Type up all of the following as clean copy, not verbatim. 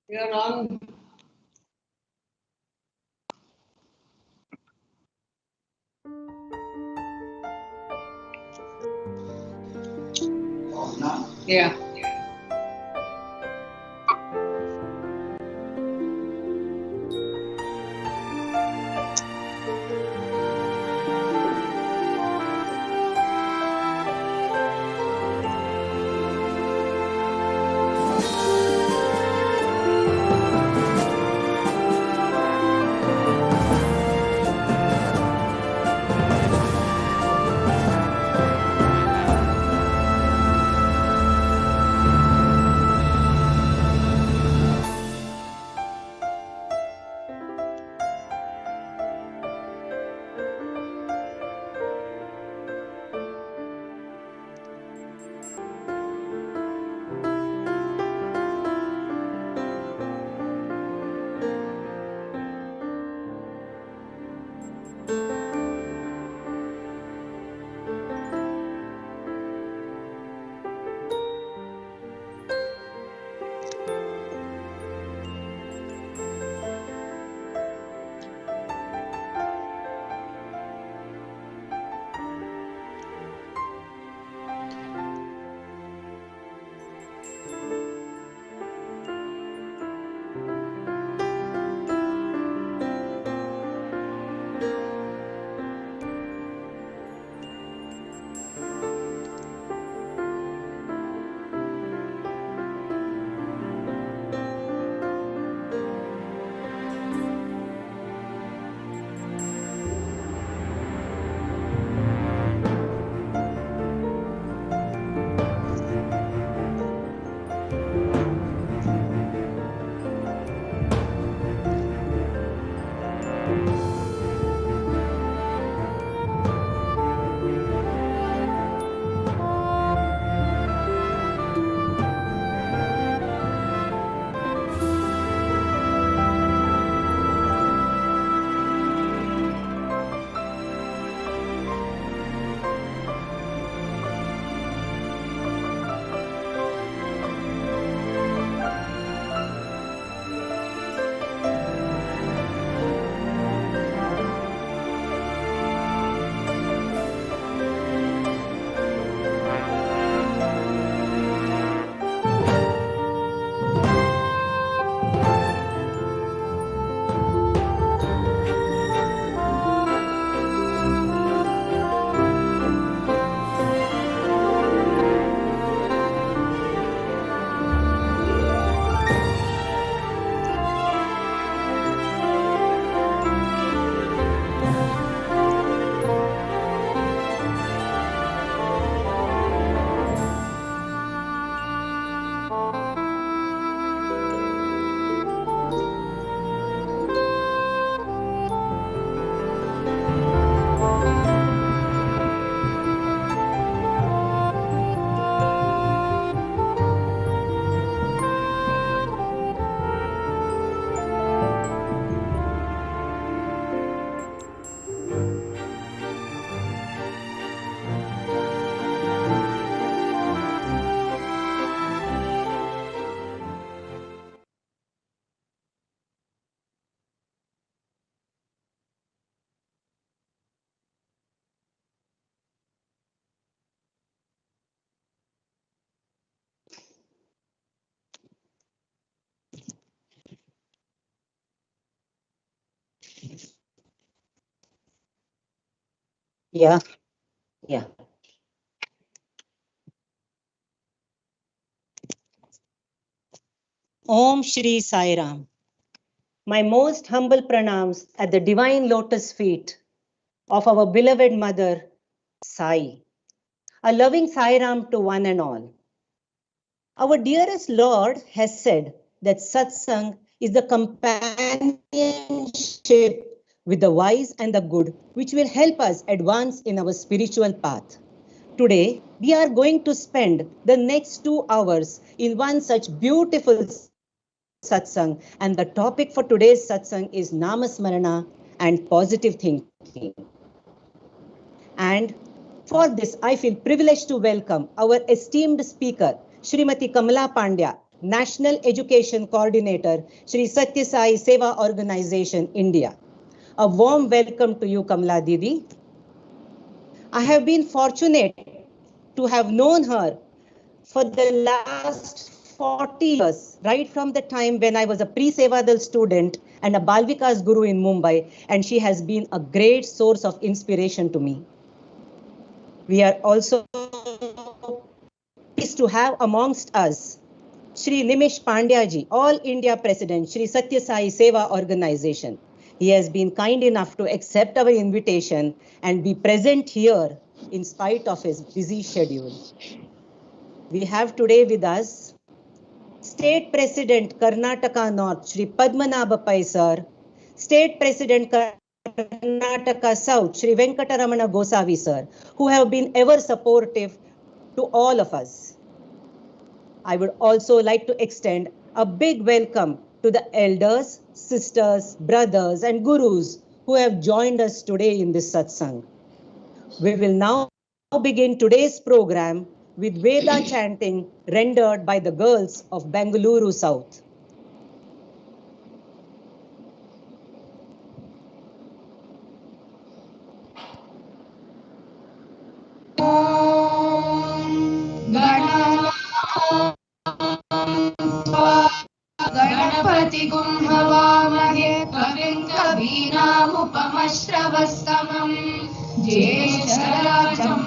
You're on. Yeah. Yeah, yeah. Om Shri Sai Ram. My most humble pranams at the divine lotus feet of our beloved mother, Sai. A loving Sai Ram to one and all. Our dearest Lord has said that satsang is the companionship with the wise and the good, which will help us advance in our spiritual path. Today, we are going to spend the next 2 hours in one such beautiful satsang, and the topic for today's satsang is Namasmarana and Positive Thinking. And for this, I feel privileged to welcome our esteemed speaker, Srimati Kamala Pandya, National Education Coordinator, Shri Sathya Seva Organization, India. A warm welcome to you, Kamala Didi. I have been fortunate to have known her for the last 40 years, right from the time when I was a pre-Sevadal student and a Balvikas guru in Mumbai, and she has been a great source of inspiration to me. We are also pleased to have amongst us Shri Nimish Pandya ji, All India President, Shri Sathya Seva Organization. He has been kind enough to accept our invitation and be present here in spite of his busy schedule. We have today with us State President Karnataka North, Shri Padmanabha Pai sir, State President Karnataka South, Shri Venkataramana Gosavi sir, who have been ever supportive to all of us. I would also like to extend a big welcome to the elders, sisters, brothers, and gurus who have joined us today in this satsang. We will now begin today's program with Veda chanting rendered by the girls of Bengaluru South. Ganpati गुंहवामहे कविं कवीनामुपमश्रवस्तमम् ज्येष्ठराजं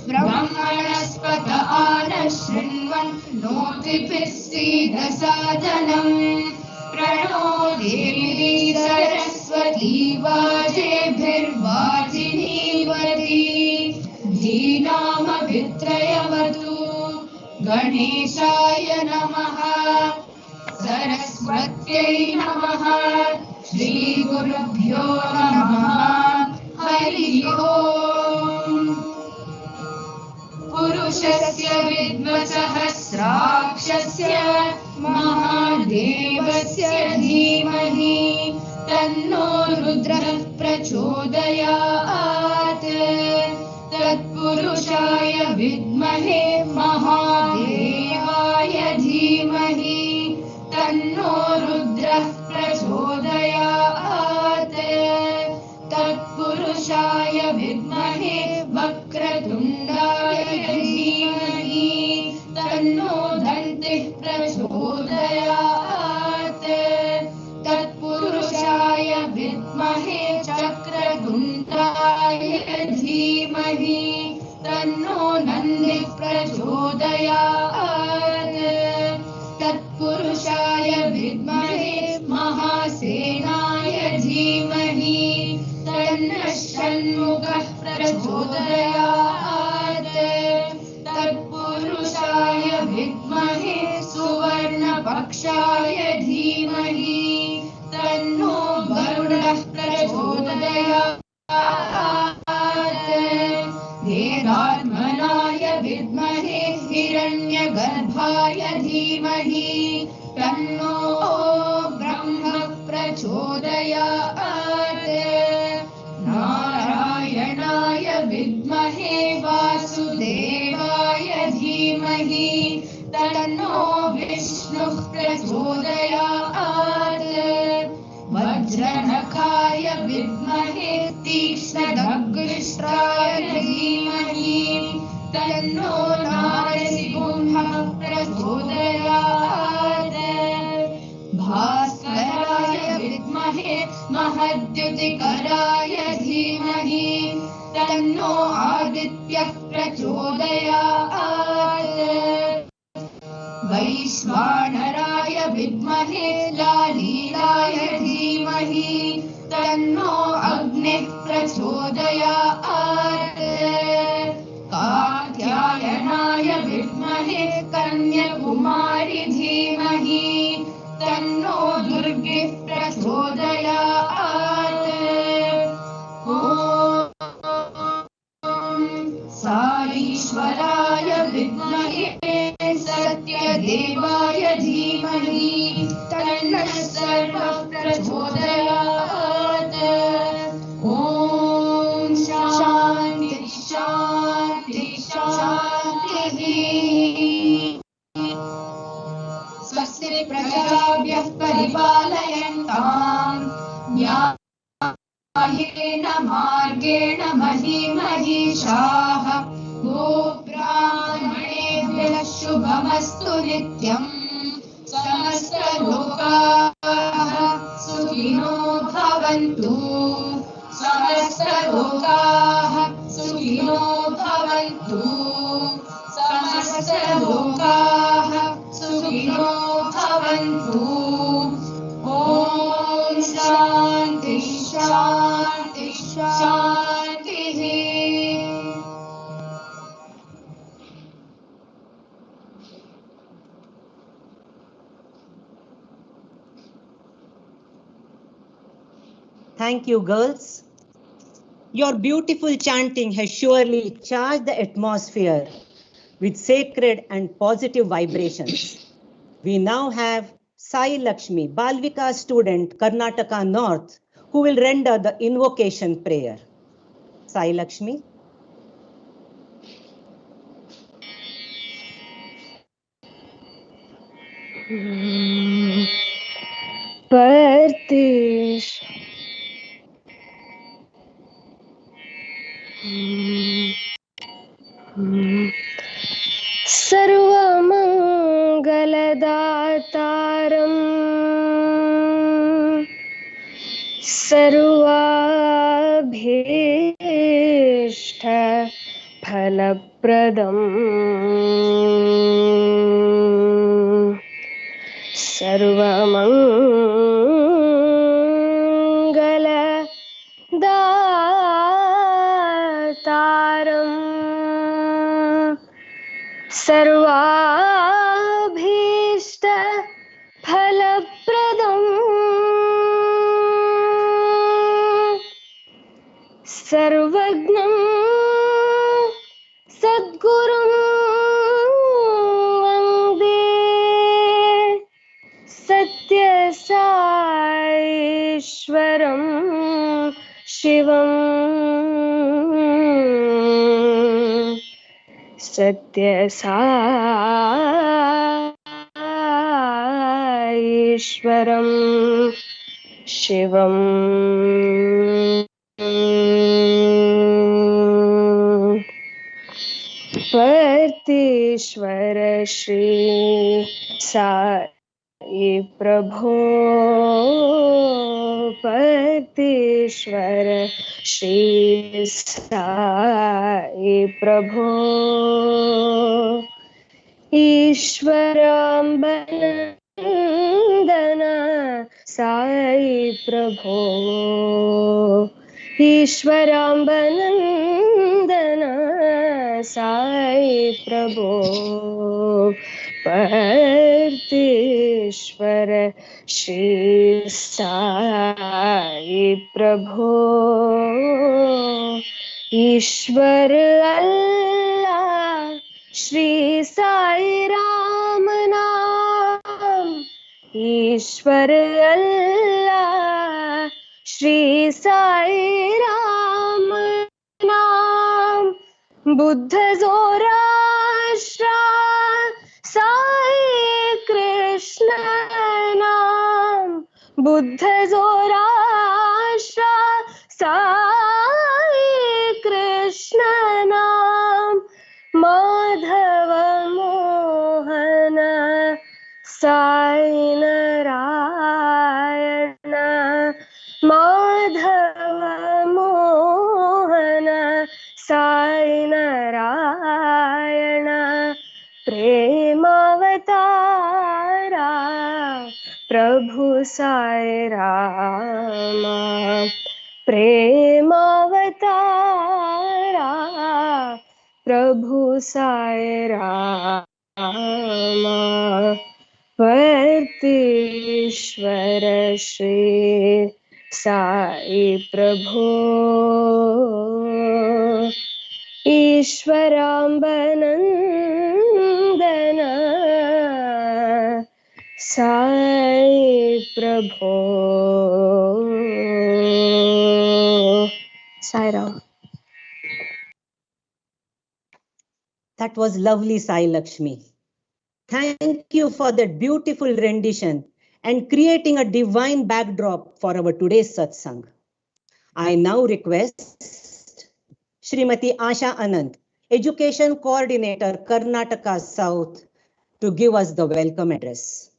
ब्रह्मणस्पत आनशृण्वन् नोतिभिः सीदसादनम् प्रणो देवी सरस्वती वाजेभिर्वाजिनीवती धीनामभित्रयवतु गणेशाय नमः सरस्वत्यै नमः श्रीगुरुभ्यो नमः हरिः ओम् पुरुषस्य विद्मसहस्राक्षस्य महादेवस्य धीमहि तन्नो रुद्रः प्रचोदयात् तत्पुरुषाय विद्महे महादेवाय धीमहि तन्नो रुद्रः प्रचोदयात् तत्पुरुषाय विद्महे वक्रतुण्डाय धीमहि तन्नो दन्तिः प्रचोदयात् तत्पुरुषाय विद्महे चक्रतुण्डाय धीमहि तन्नो नन्दिः प्रचोदयात् तत्पुरुषाय विद्महे महासेनाय धीमहि तन्नः षण्मुखः प्रचोदयात् तत्पुरुषाय विद्महे सुवर्णपक्षाय धीमहि तन्नो वरुणः प्रचोदयात् वेदात्मनाय विद्महे हिरण्यगर्भाय धीमहि तन्नो ब्रह्म प्रचोदयात् नारायणाय विद्महे वासुदेवाय धीमहि तन्नो विष्णुः प्रचोदयात् वज्रनखाय विद्महे तीक्ष्णदग्निष्ट्राय धीमहि तन्नो नारसिंहः प्रचोदयात् भास्कराय विद्महे महद्युतिकराय धीमहि तन्नो आदित्यः प्रचोदयात् वैश्वानराय विद्महे लालीलाय धीमहि तन्नो अग्निः प्रचोदयात् कात्यायनाय विद्महे कन्याकुमारी धीमहि तन्नो दुर्गिः प्रचोदयात् ॐ साईश्वराय विद्महे सत्यदेवाय धीमहि तन्नः सर्वः प्रचोदयात् ॐ शान्ति शान्ति शान्तिः मार्गेण महीमहीषाः गोब्राह्मणेभ्यः शुभमस्तु नित्यम् समस्तलोकाः सुखिनो भवन्तु समस्तलोकाः सुखिनो भवन्तु समस्तलोकाः सुखिनो भवन्तु ॐ शान्ति शान्ति शान्तिः Thank you, girls. Your beautiful chanting has surely charged the atmosphere with sacred and positive vibrations. We now have Sai Lakshmi, Balvika student, Karnataka North, who will render the invocation prayer. Sai Lakshmi. Partish Sarvamangaladataram Sarvabhishta Phalapradam Sarvamangala Dataram Sarvabhishta Phalapradam Sarvagnam Sadgurum Vande Sathya Saishwaram Shivam Sathya Saishwaram Shivam Partishwara Shri Sai Prabho Partishwara Shri Sai Prabho Ishwarambandana Sai Prabho Ishwarambandana Sai Prabho Partishwara Shri Sai Prabho Ishwar Allah Shri Sai Ram Naam Ishwar Allah Shri Sai Ram Naam Buddha Zorashtra Sai Krishna Naam Buddha Zorashtra Sai Krishna Naam Madhava Mohana Sai Narayana Madhava Mohana Sai Narayana Premavatara Prabhu Sai Rama Premavatara Prabhu Sai Rama Partishwara Shri Sai Prabho Ishwarambanandana Sai Prabho Sai Ram. That was lovely, Sai Lakshmi. Thank you for that beautiful rendition and creating a divine backdrop for our today's satsang. I now request Srimati Asha Anand, Education Coordinator, Karnataka South, to give us the welcome address.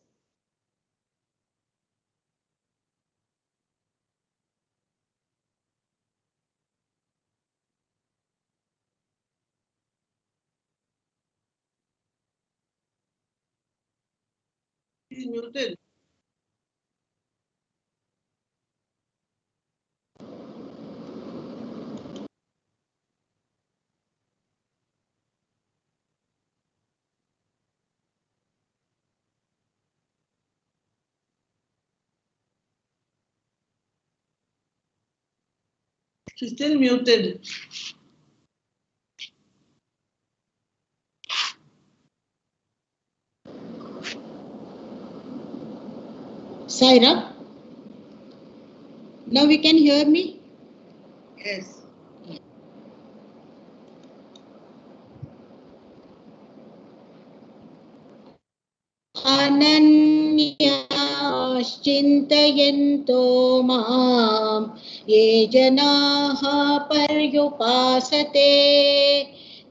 She's muted. She's still muted. Saira, now we can hear me? Yes. अनन्याश्चिन्तयन्तो मां ये जनाः पर्युपासते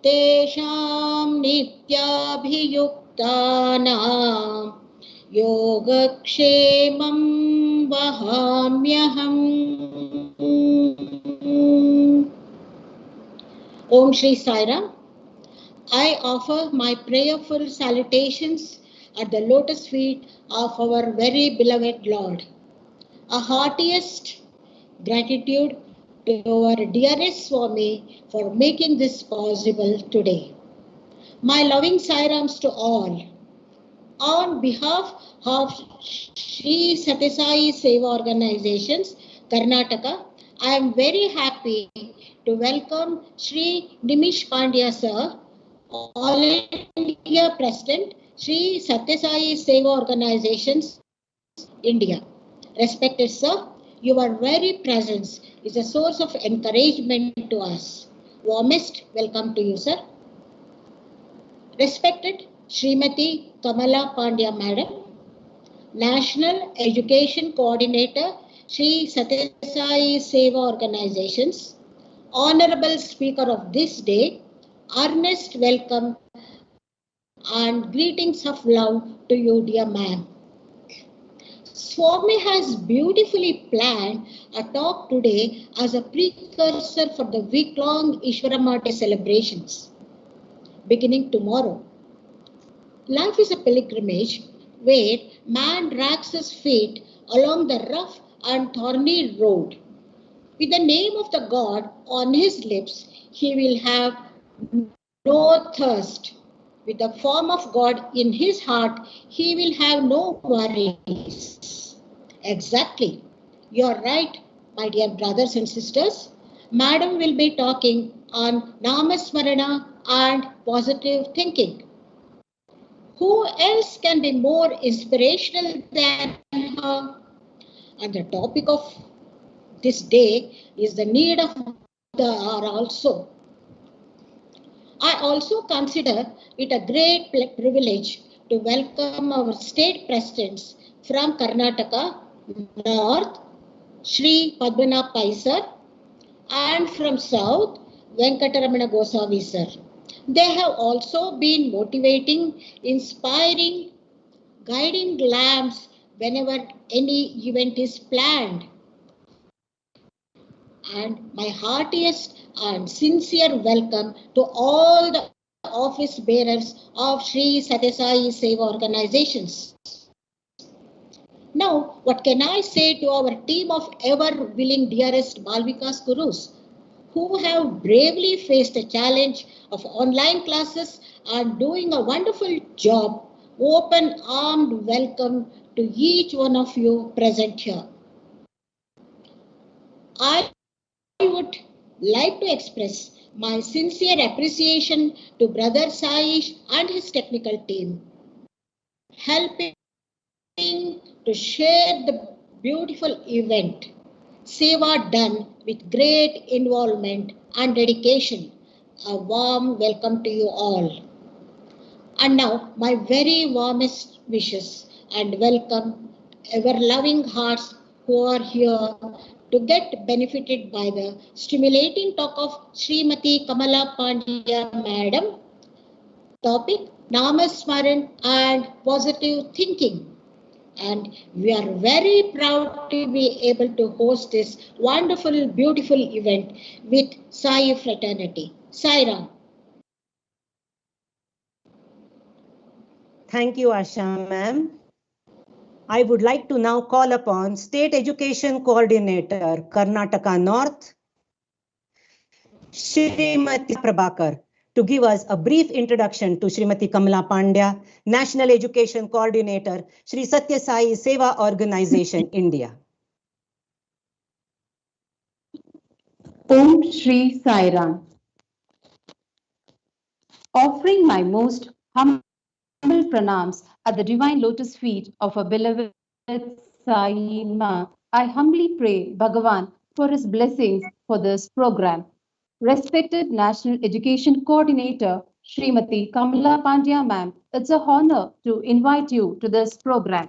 तेषां नित्याभियुक्तानां योगक्षेमं वहाम्यहम्. Om Shri Sai Ram. I offer my prayerful salutations at the lotus feet of our very beloved Lord. A heartiest gratitude to our dearest Swami for making this possible today. My loving Sairams to all. On behalf of Sri Sathya Seva Organizations, Karnataka, I am very happy to welcome Sri Nimish Pandya Sir, All India President, Sri Sathya Seva Organizations, India. Respected Sir, your very presence is a source of encouragement to us. Warmest welcome to you, Sir. Respected Srimati Kamala Pandya Madam, National Education Coordinator, Sri Sathya Seva Organizations, Honorable Speaker of this day, earnest welcome and greetings of love to you, dear ma'am. Swami has beautifully planned a talk today as a precursor for the week-long Ishwaramma Day celebrations, beginning tomorrow. Life is a pilgrimage where man drags his feet along the rough and thorny road. With the name of the God on his lips, he will have no thirst. With the form of God in his heart, he will have no worries. Exactly. You're right, my dear brothers and sisters. Madam will be talking on Namasmarana and Positive Thinking. Who else can be more inspirational than her? And the topic of this day is the need of the hour also. I also consider it a great privilege to welcome our state presidents from Karnataka, North, Sri Padmanabh Pai sir, and from South, Venkataramana Gosavi sir. They have also been motivating, inspiring, guiding lamps whenever any event is planned. And my heartiest and sincere welcome to all the office bearers of Sri Sathya Seva Organizations. Now, what can I say to our team of ever-willing dearest Balvikas Gurus who have bravely faced the challenge of online classes and doing a wonderful job? Open-armed welcome to each one of you present here. I would like to express my sincere appreciation to Brother Saish and his technical team, helping to share the beautiful event. Seva done with great involvement and dedication. A warm welcome to you all. And now, my very warmest wishes and welcome ever-loving hearts who are here to get benefited by the stimulating talk of Srimati Kamala Pandya Madam. Topic Namasmarana and Positive Thinking. And we are very proud to be able to host this wonderful, beautiful event with Sai Fraternity. Sai Ram. Thank you, Asha ma'am. I would like to now call upon State Education Coordinator, Karnataka North, Srimati Prabhakar, to give us a brief introduction to Srimati Kamala Pandya, National Education Coordinator, Sri Sathya Sai Seva Organization, India. Om Shri Sai Ram. Offering my most humble pranams at the divine lotus feet of our beloved Sai Ma, I humbly pray Bhagavan for his blessings for this program. Respected National Education Coordinator, Srimati Kamala Pandya ma'am, it's a honor to invite you to this program.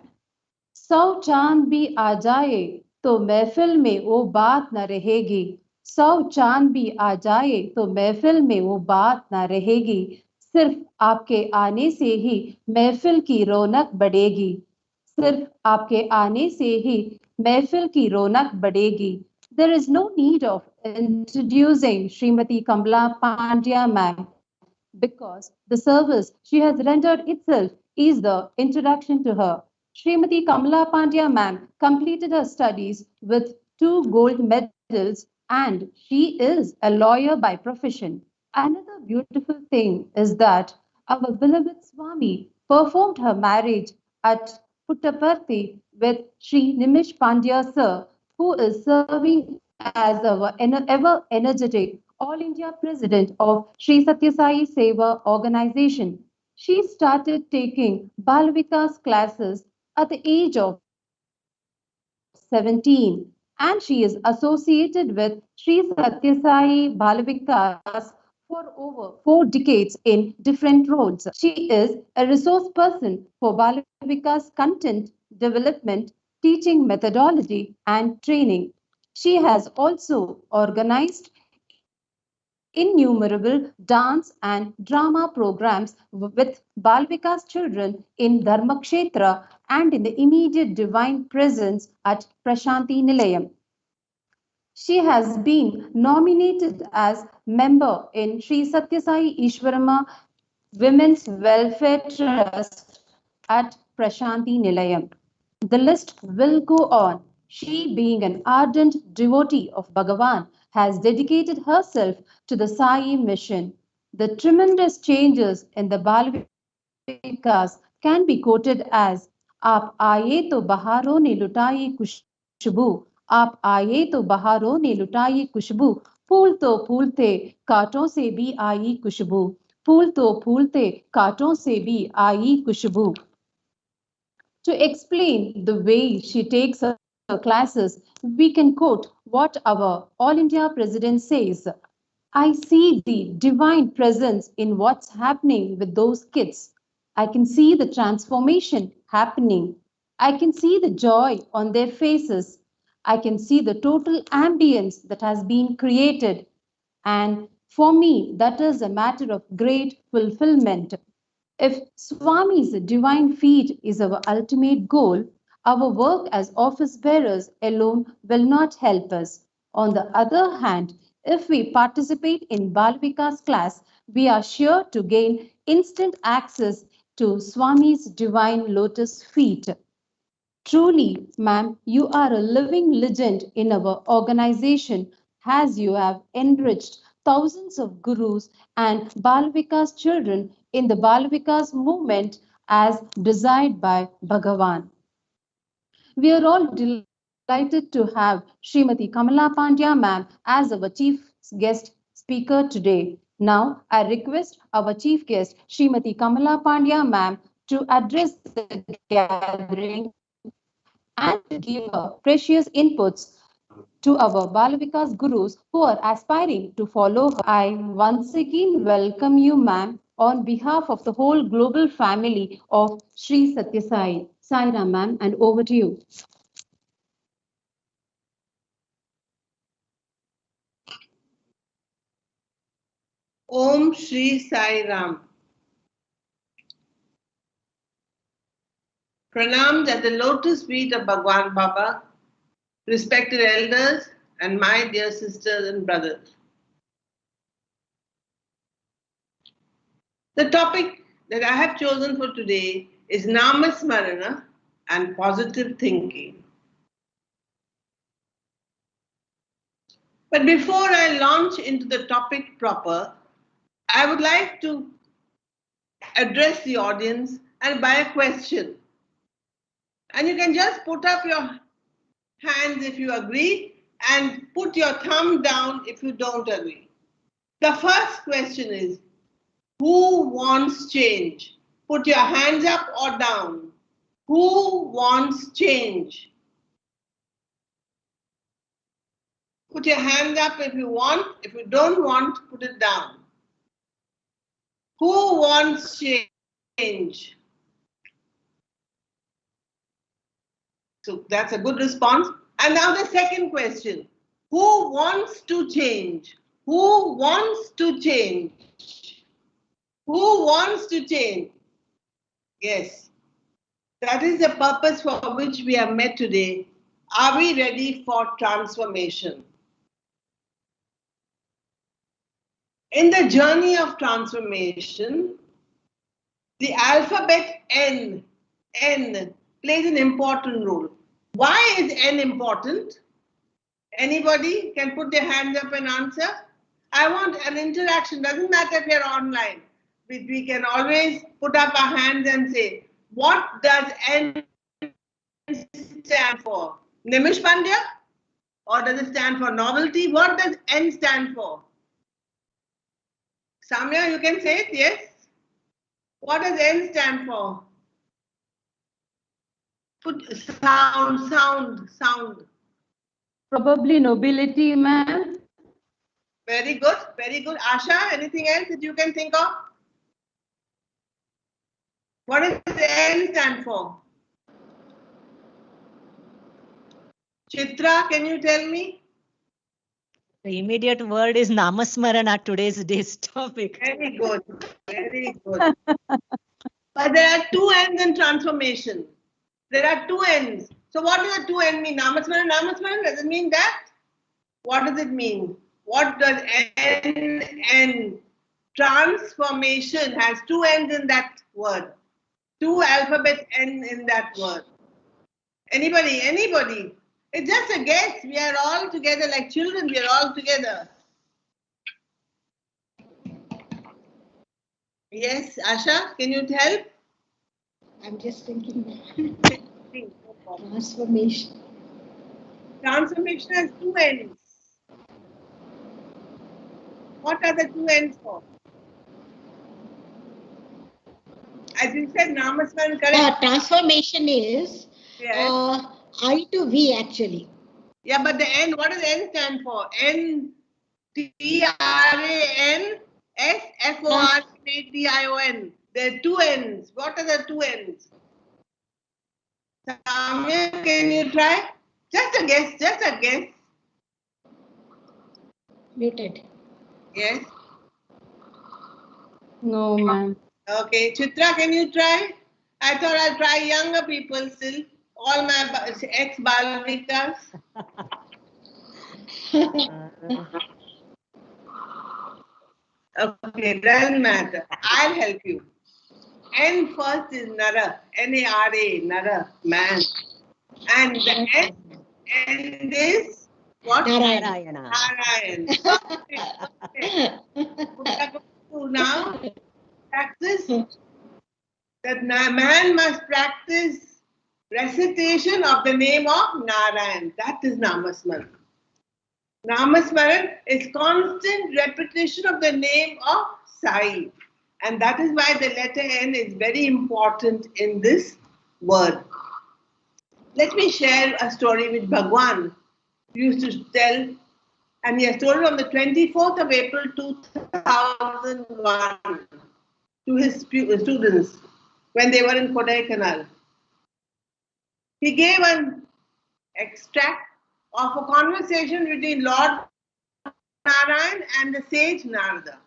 100 चांद भी आ जाए तो महफिल में वो बात न रहेगी 100 चांद भी आ जाए तो महफिल में वो बात न रहेगी सिर्फ आपके आने से ही महफिल की रौनक बढ़ेगी सिर्फ आपके आने से ही महफिल की रौनक बढ़ेगी There is no need of introducing Srimati Kamala Pandya ma'am because the service she has rendered itself is the introduction to her. Srimati Kamala Pandya ma'am completed her studies with 2 gold medals and she is a lawyer by profession. Another beautiful thing is that our beloved Swami performed her marriage at Puttaparthi with Sri Nimish Pandya sir, who is serving as our ever energetic All India President of Sri Sathya Sai Seva Organization. She started taking Balvikas classes at the age of 17 and she is associated with Sri Sathya Sai Balvikas for over 4 decades in different roles. She is a resource person for Balvikas content development, teaching methodology and training. She has also organized innumerable dance and drama programs with Balvikas children in Dharmakshetra and in the immediate divine presence at Prashanti Nilayam. She has been nominated as member in Sri Sathya Sai Ishwarama Women's Welfare Trust at Prashanti Nilayam. The list will go on. She, being an ardent devotee of Bhagavan, has dedicated herself to the Sai mission. The tremendous changes in the Balvikas can be quoted as आप आए तो बहारों ने लुटाई खुशबू आप आए तो बहारों ने लुटाई खुशबू फूल तो फूलते कांटों से भी आई खुशबू फूल तो फूलते कांटों से भी आई खुशबू To explain the way she takes her classes, we can quote what our All India President says. I see the divine presence in what's happening with those kids. I can see the transformation happening. I can see the joy on their faces. I can see the total ambience that has been created. And for me, that is a matter of great fulfillment. If Swami's divine feet is our ultimate goal, our work as office bearers alone will not help us. On the other hand, if we participate in Balvika's class, we are sure to gain instant access to Swami's divine lotus feet. Truly, ma'am, you are a living legend in our organization as you have enriched thousands of gurus and Balvikas children in the Balvikas movement as desired by Bhagavan. We are all delighted to have Srimati Kamala Pandya ma'am as our chief guest speaker today. Now, I request our chief guest, Srimati Kamala Pandya ma'am, to address the gathering and to give her precious inputs to our Balavikas gurus who are aspiring to follow her. I once again welcome you, ma'am, on behalf of the whole global family of Sri Sathya Sai. Sai Ram, ma'am, and over to you. Om Shri Sai Ram. Pranams at the lotus feet of Bhagwan Baba, respected elders, and my dear sisters and brothers. The topic that I have chosen for today is Namasmarana and Positive Thinking. But before I launch into the topic proper, I would like to address the audience and by a question. And you can just put up your hands if you agree and put your thumb down if you don't agree. The first question is, who wants change? Put your hands up or down. Who wants change? Put your hand up if you want. If you don't want, put it down. Who wants change? So that's a good response. And now the second question. Who wants to change? Who wants to change? Who wants to change? Yes. That is the purpose for which we have met today. Are we ready for transformation? In the journey of transformation, the alphabet N plays an important role. Why is N important? Anybody can put their hand up and answer? I want an interaction. Doesn't matter if you're online. We can always put up our hands and say, what does N stand for? Nimish Pandya? Or does it stand for novelty? What does N stand for? Samya, you can say it, yes? What does N stand for? Put sound. Probably nobility, ma'am. Very good, very good. Asha, anything else that you can think of? What does N stand for? Chitra, can you tell me? The immediate word is Namasmarana, today's day's topic. Very good, very good. But there are two ends in transformation. There are two ends. So what does the two ends mean? Namasmarana, does it mean that? What does it mean? What does N? Transformation has two ends in that word. Two alphabets N in that word. Anybody? It's just a guess. We are all together like children. We are all together. Yes, Asha, can you help? I'm just thinking. Transformation. Transformation has two ends. What are the two ends for? As you said, Namasmarana, correct? Transformation is Yes. I to V actually. Yeah, but the N, what does N stand for? NTRANSFORMATION. There are two N's. What are the two N's? Samya, can you try? Just a guess. Muted. Yes. No, ma'am. Okay. Chitra, can you try? I thought I'll try younger people still. All my ex-Balvikas. Okay, doesn't matter. I'll help you. N first is Nara. N-A-R-A, Nara, man. And the N is what? Narayana. Narayan. Okay. Now, practice. That man must practice recitation of the name of Narayan. That is Namasmarana. Namasmarana is constant repetition of the name of Sai. And that is why the letter N is very important in this word. Let me share a story which Bhagwan used to tell. And he has told it on the 24th of April 2001 to his students when they were in Kodaikanal. He gave an extract of a conversation between Lord Narayan and the sage Narada.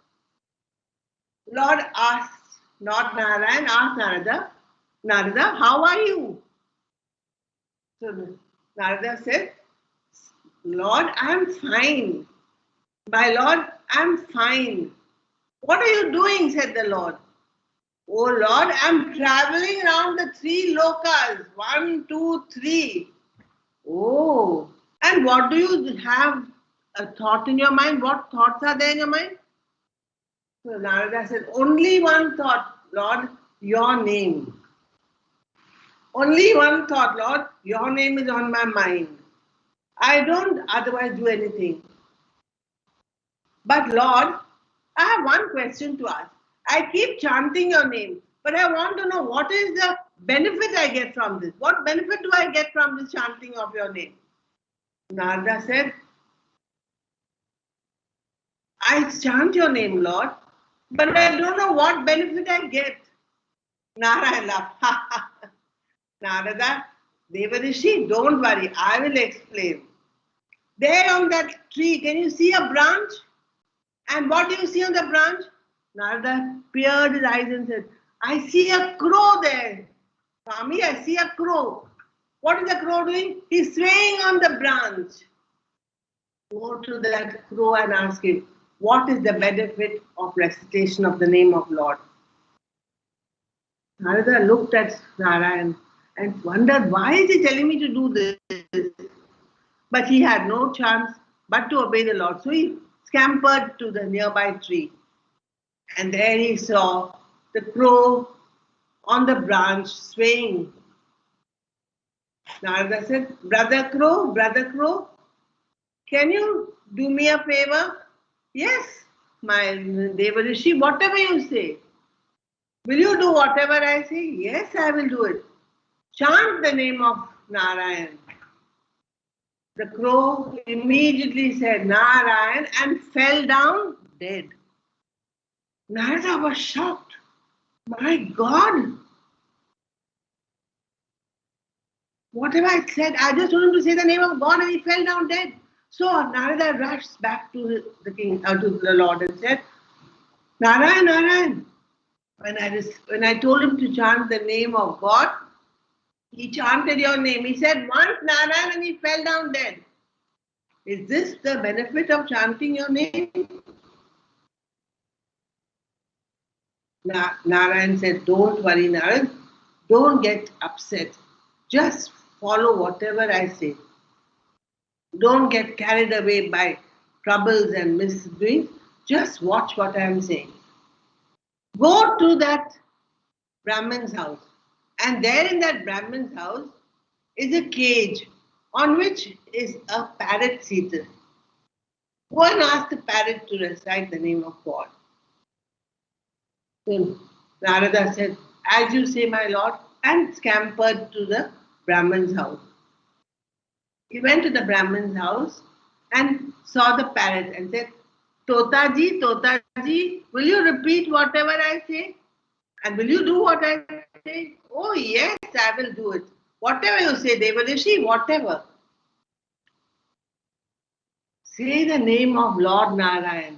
Lord asked, not Narayan, asked Narada, Narada, how are you? So Narada said, Lord, I am fine. My Lord, I am fine. What are you doing? Said the Lord. Oh Lord, I am traveling around the 3 lokas. 1, 2, 3. Oh, and what do you have a thought in your mind? What thoughts are there in your mind? So Narada said, only one thought, Lord, your name. Only one thought, Lord, your name is on my mind. I don't otherwise do anything. But Lord, I have one question to ask. I keep chanting your name, but I want to know what is the benefit I get from this? What benefit do I get from this chanting of your name? Narada said, I chant your name, Lord, but I don't know what benefit I get. Narayana laughed. Narada, Devarishi, don't worry, I will explain. There on that tree, can you see a branch? And what do you see on the branch? Narada peered his eyes and said, I see a crow there. Swami, I see a crow. What is the crow doing? He's swaying on the branch. Go to that crow and ask him, what is the benefit of recitation of the name of Lord? Narada looked at Narayan and wondered, why is he telling me to do this? But he had no chance but to obey the Lord. So he scampered to the nearby tree. And there he saw the crow on the branch swaying. Narada said, Brother Crow, can you do me a favor? Yes, my Devarishi, whatever you say. Will you do whatever I say? Yes, I will do it. Chant the name of Narayan. The crow immediately said Narayan and fell down dead. Narada was shocked. My God! What have I said? I just told him to say the name of God and he fell down dead. So Narada rushed back to the king, to the Lord and said, Narayan, when I told him to chant the name of God, he chanted your name. He said once Narayan and he fell down dead. Is this the benefit of chanting your name? Narayan said, don't worry, Narayan. Don't get upset. Just follow whatever I say. Don't get carried away by troubles and misdoings. Just watch what I am saying. Go to that Brahmin's house. And there in that Brahmin's house is a cage on which is a parrot seated. Go and ask the parrot to recite the name of God. So Narada said, as you say, my lord, and scampered to the Brahmin's house. He went to the Brahmin's house and saw the parrot and said, Totaji, will you repeat whatever I say? And will you do what I say? Oh yes, I will do it. Whatever you say, Devarishi, whatever. Say the name of Lord Narayan,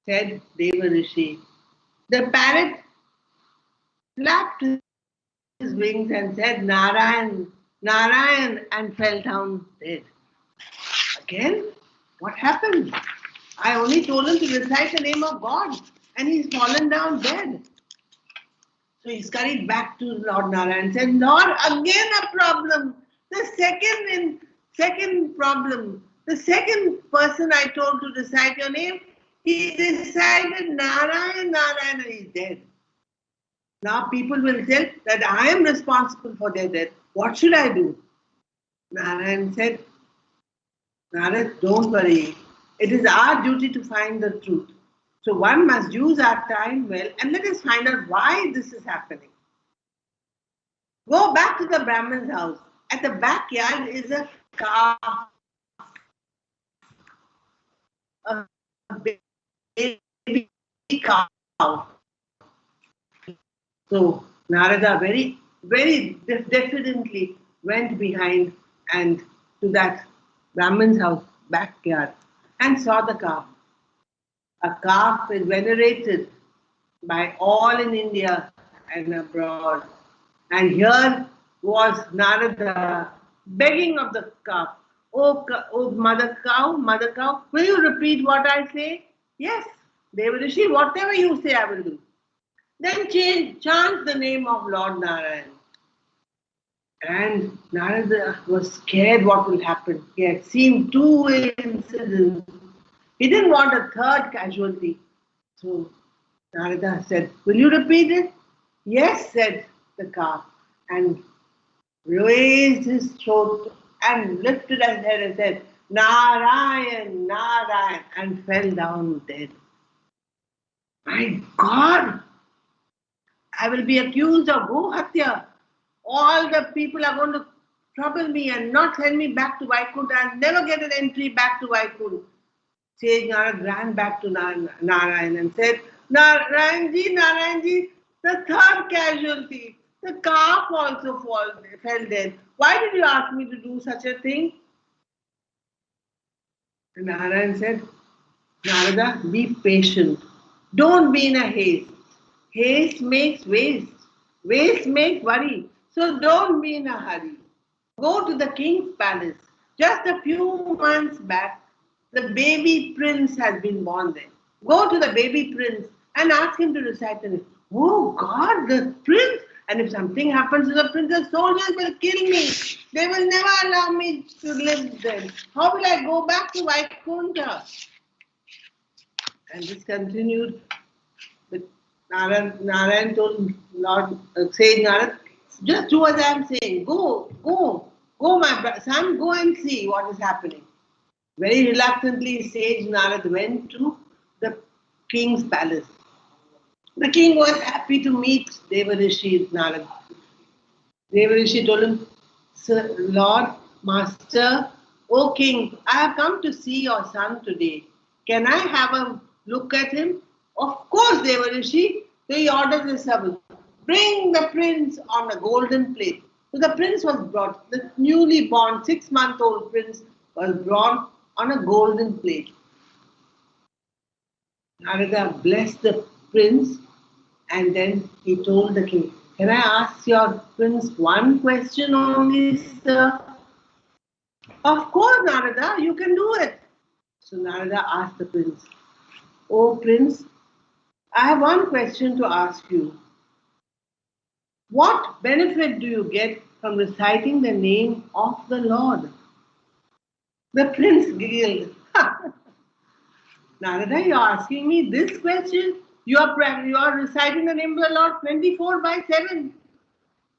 said Devarishi. The parrot flapped his wings and said, Narayan, and fell down dead. Again, what happened? I only told him to recite the name of God and he's fallen down dead. So he scurried back to Lord Narayan and said, Lord, again a problem. The second problem. The second person I told to recite your name, he recited Narayan, and he's dead. Now people will say that I am responsible for their death. What should I do? Narayan said, Narad, don't worry. It is our duty to find the truth. So one must use our time well and let us find out why this is happening. Go back to the Brahmin's house. At the backyard is a calf. A baby cow. So Narada very diffidently went behind and to that Brahmin's house backyard and saw the calf. A calf is venerated by all in India and abroad. And here was Narada begging of the calf, oh mother cow, will you repeat what I say? Yes, Devarishi, whatever you say I will do. Then chant the name of Lord Narayan. And Narada was scared what will happen. He had seen two incidents. He didn't want a third casualty. So Narada said, will you repeat it? Yes, said the calf, and raised his throat and lifted his head and said, Narayan, Narayan, and fell down dead. My God, I will be accused of Sathya. All the people are going to trouble me and not send me back to Vaikuntha and never get an entry back to Vaikuntha. Sage Narad ran back to Narayan and said, Narayanji, the third casualty, the calf also fell dead. Why did you ask me to do such a thing? And Narayan said, Narada, be patient. Don't be in a haste. Haste makes waste. Waste makes worry. So don't be in a hurry. Go to the king's palace. Just a few months back, the baby prince has been born there. Go to the baby prince and ask him to recite the name. Oh God, the prince! And if something happens to the prince, the soldiers will kill me. They will never allow me to live there. How will I go back to Vaikuntha? And this continued. Narayan told Lord, saying, Narad, just do as I am saying. Go, my son, go and see what is happening. Very reluctantly, sage Narad went to the king's palace. The king was happy to meet Devarishi Narad. Devarishi told him, Sir, Lord, Master, O King, I have come to see your son today. Can I have a look at him? Of course, Devarishi. So he ordered the servant, bring the prince on a golden plate. So the prince was brought, the newly born 6-month-old prince was brought on a golden plate. Narada blessed the prince and then he told the king, can I ask your prince one question only, sir? Of course, Narada, you can do it. So Narada asked the prince, oh prince, I have one question to ask you. What benefit do you get from reciting the name of the Lord? The prince giggled. Narada, you are asking me this question? You are reciting the name of the Lord 24/7.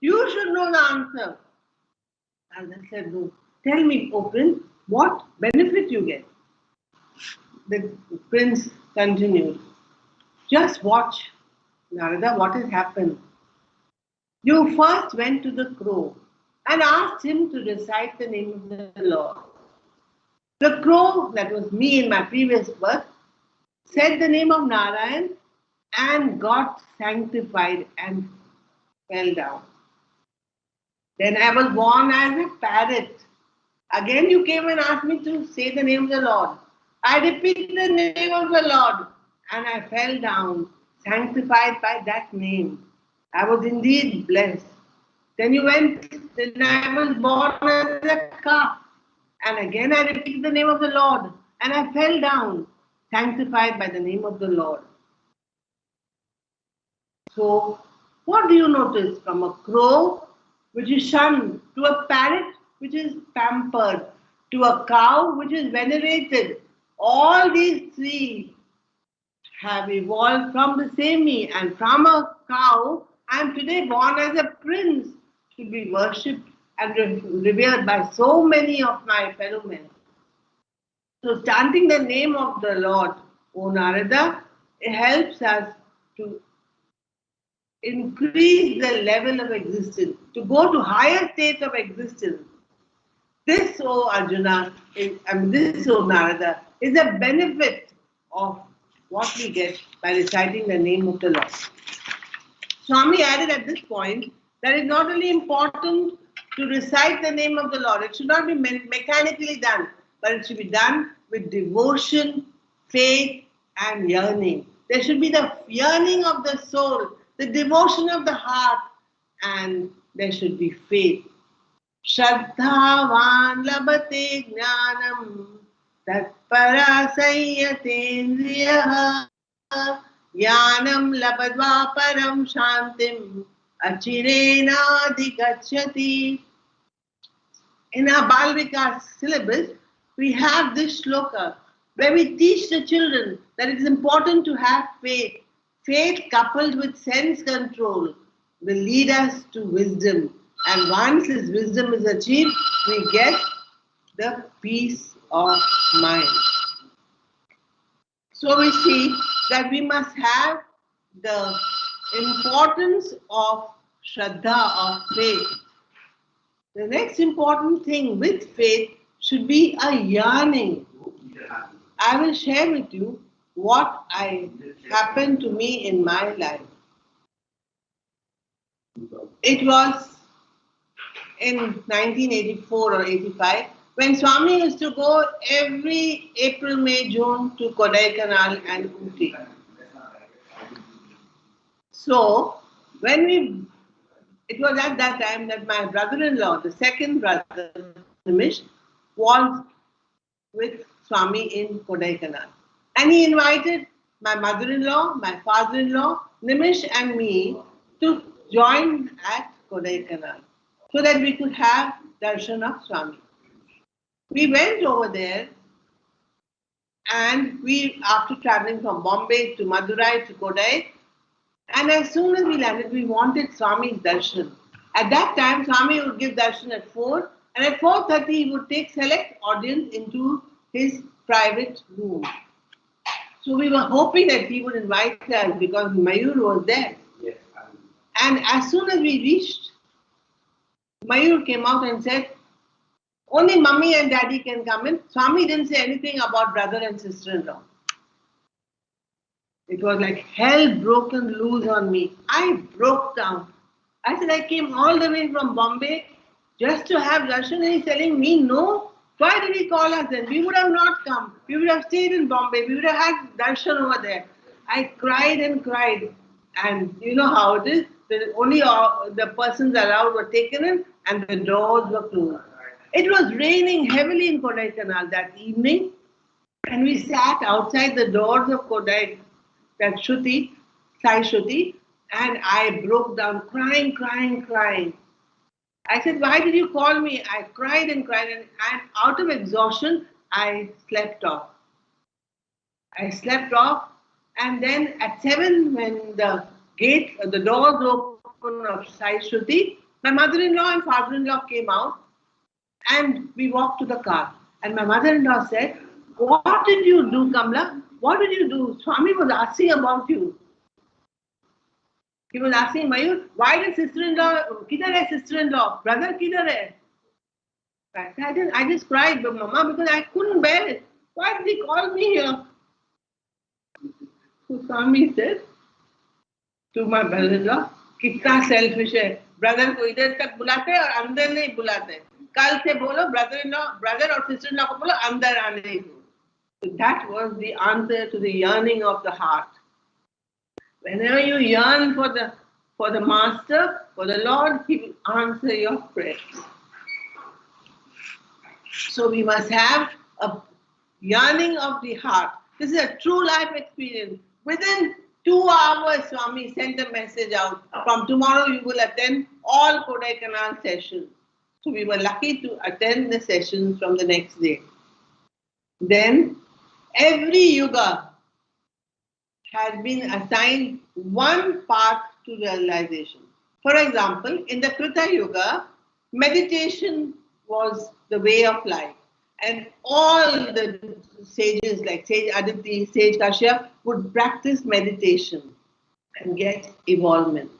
You should know the answer. Narada said, no. Tell me, O prince, what benefit you get? The prince continued. Just watch, Narada, what has happened. You first went to the crow and asked him to recite the name of the Lord. The crow, that was me in my previous birth, said the name of Narayan and got sanctified and fell down. Then I was born as a parrot. Again you came and asked me to say the name of the Lord. I repeated the name of the Lord and I fell down, sanctified by that name. I was indeed blessed. Then I was born as a calf. And again I repeated the name of the Lord and I fell down, sanctified by the name of the Lord. So, what do you notice? From a crow, which is shunned, to a parrot, which is pampered, to a cow, which is venerated. All these three have evolved from the same me, and from a cow, I am today born as a prince to be worshipped and revered by so many of my fellow men. So chanting the name of the Lord, O Narada, it helps us to increase the level of existence, to go to higher states of existence. This, O Arjuna, this, O Narada, is a benefit of what we get by reciting the name of the Lord. Swami added at this point that it's not only important to recite the name of the Lord, it should not be mechanically done, but it should be done with devotion, faith, and yearning. There should be the yearning of the soul, the devotion of the heart, and there should be faith. Shraddhavan labate jnanam tatpara sayyatendriyaha jnanam labadva param shantim achirena adhigachyati. In our Balvikas syllabus, we have this shloka where we teach the children that it is important to have faith. Faith coupled with sense control will lead us to wisdom. And once this wisdom is achieved, we get the peace of mind. So we see that we must have the importance of Shraddha, of faith. The next important thing with faith should be a yearning. I will share with you what happened to me in my life. It was in 1984 or 85 when Swami used to go every April, May, June to Kodaikanal and Ooty. So it was at that time that my brother-in-law, the second brother, Nimish, was with Swami in Kodaikanal. And he invited my mother-in-law, my father-in-law, Nimish and me to join at Kodaikanal so that we could have darshan of Swami. We went over there and after traveling from Bombay to Madurai to Kodai, and as soon as we landed, we wanted Swami's darshan. At that time, Swami would give darshan at 4, and at 4:30 he would take select audience into his private room. So we were hoping that he would invite us because Mayur was there. Yes. And as soon as we reached, Mayur came out and said, only mummy and daddy can come in. Swami didn't say anything about brother and sister-in-law. It was like hell broken loose on me. I broke down. I said, I came all the way from Bombay just to have darshan, and he's telling me no. Why did he call us then? We would have not come. We would have stayed in Bombay. We would have had darshan over there. I cried and cried. And you know how it is. Only the persons allowed were taken in and the doors were closed. It was raining heavily in Kodaikanal that evening. And we sat outside the doors of Kodai, that Shruti, Sai Shruti, and I broke down crying. I said, why did you call me? I cried and out of exhaustion, I slept off. And then at 7, when the doors opened of Sai Shruti, my mother-in-law and father-in-law came out and we walked to the car. And my mother-in-law said, what did you do, Kamala? What did you do? Swami was asking about you. He was asking Mayur, why did sister-in-law, kidhar hai sister-in-law? Brother kidhar hai? I just cried, but Mama, because I couldn't bear it. Why did he call me here? So Swami said to my brother-in-law, kitna selfish hai. Brother ko idhar tak bulate hai aur andar nahi bulate. Kal se bolo, brother or sister-in-law ko bolo, andar aane do. So that was the answer to the yearning of the heart. Whenever you yearn for the Master, for the Lord, He will answer your prayers. So we must have a yearning of the heart. This is a true life experience. Within 2 hours, Swami sent a message out. From tomorrow, you will attend all Kodaikanal sessions. So we were lucky to attend the sessions from the next day. Then, every yuga has been assigned one path to realization. For example, in the Krita Yuga, meditation was the way of life. And all the sages like Sage Aditi, Sage Kashyap would practice meditation and get evolvement.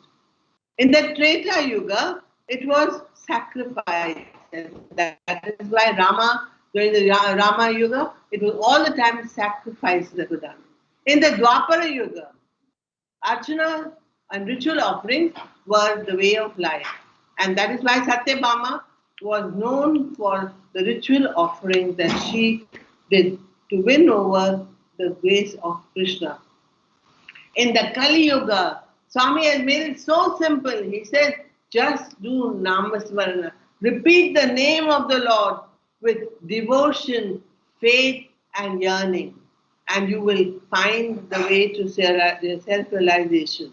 In the Treta Yuga, it was sacrifice. And that is why during the Rama Yuga, it was all the time sacrifice that was done. In the Dwapara Yuga, Archana and ritual offerings were the way of life. And that is why Satyabhama was known for the ritual offerings that she did to win over the grace of Krishna. In the Kali Yuga, Swami has made it so simple. He said, just do Namasmarana. Repeat the name of the Lord with devotion, faith, and yearning, and you will find the way to self-realization.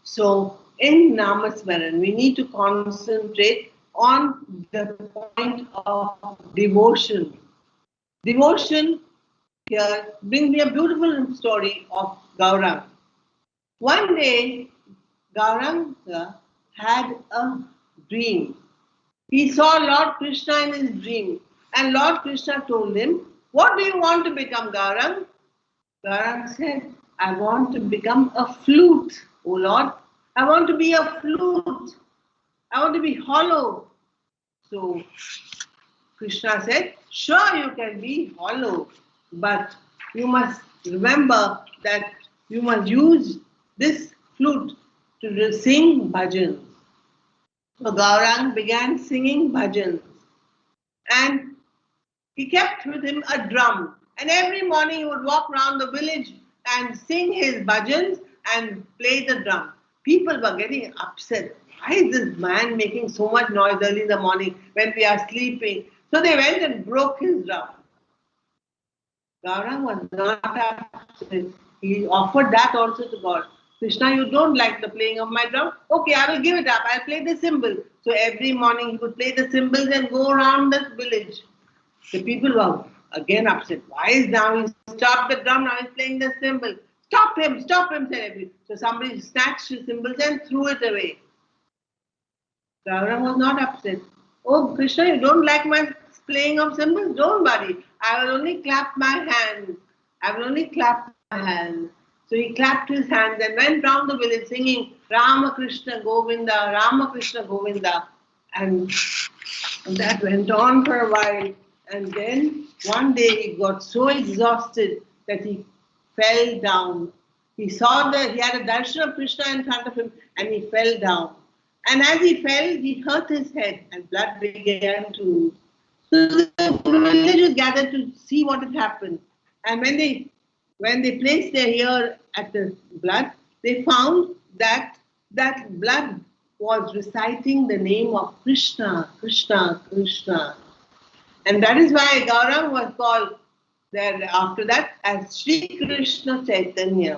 So, in Namasmaran, we need to concentrate on the point of devotion. Devotion here brings me a beautiful story of Gauranga. One day, Gauranga had a dream. He saw Lord Krishna in his dream, and Lord Krishna told him, "What do you want to become, Gauranga?" Gauranga said, "I want to become a flute, O Lord. I want to be a flute. I want to be hollow." So Krishna said, "Sure, you can be hollow, but you must remember that you must use this flute to sing bhajans." So Gauranga began singing bhajans, and he kept with him a drum. And every morning he would walk around the village and sing his bhajans and play the drum. People were getting upset. Why is this man making so much noise early in the morning when we are sleeping? So they went and broke his drum. Gauranga was not upset. He offered that also to God. "Krishna, you don't like the playing of my drum? Okay, I will give it up. I'll play the cymbal." So every morning he would play the cymbals and go around the village. The people were again upset. Why is now he stopped the drum, now he's playing the cymbal? Stop him, said everybody. So somebody snatched his cymbals and threw it away. Gauranga was not upset. "Oh, Krishna, you don't like my playing of cymbals? Don't worry. I will only clap my hands. So he clapped his hands and went round the village singing Rama Krishna Govinda, Rama Krishna Govinda. And that went on for a while. And then one day he got so exhausted that he fell down. He saw that he had a darshan of Krishna in front of him and he fell down. And as he fell, he hurt his head and blood began to. So the villagers gathered to see what had happened. And when they placed their ear at the blood, they found that that blood was reciting the name of Krishna, Krishna, Krishna. And that is why Gauranga was called there after that as Sri Krishna Chaitanya.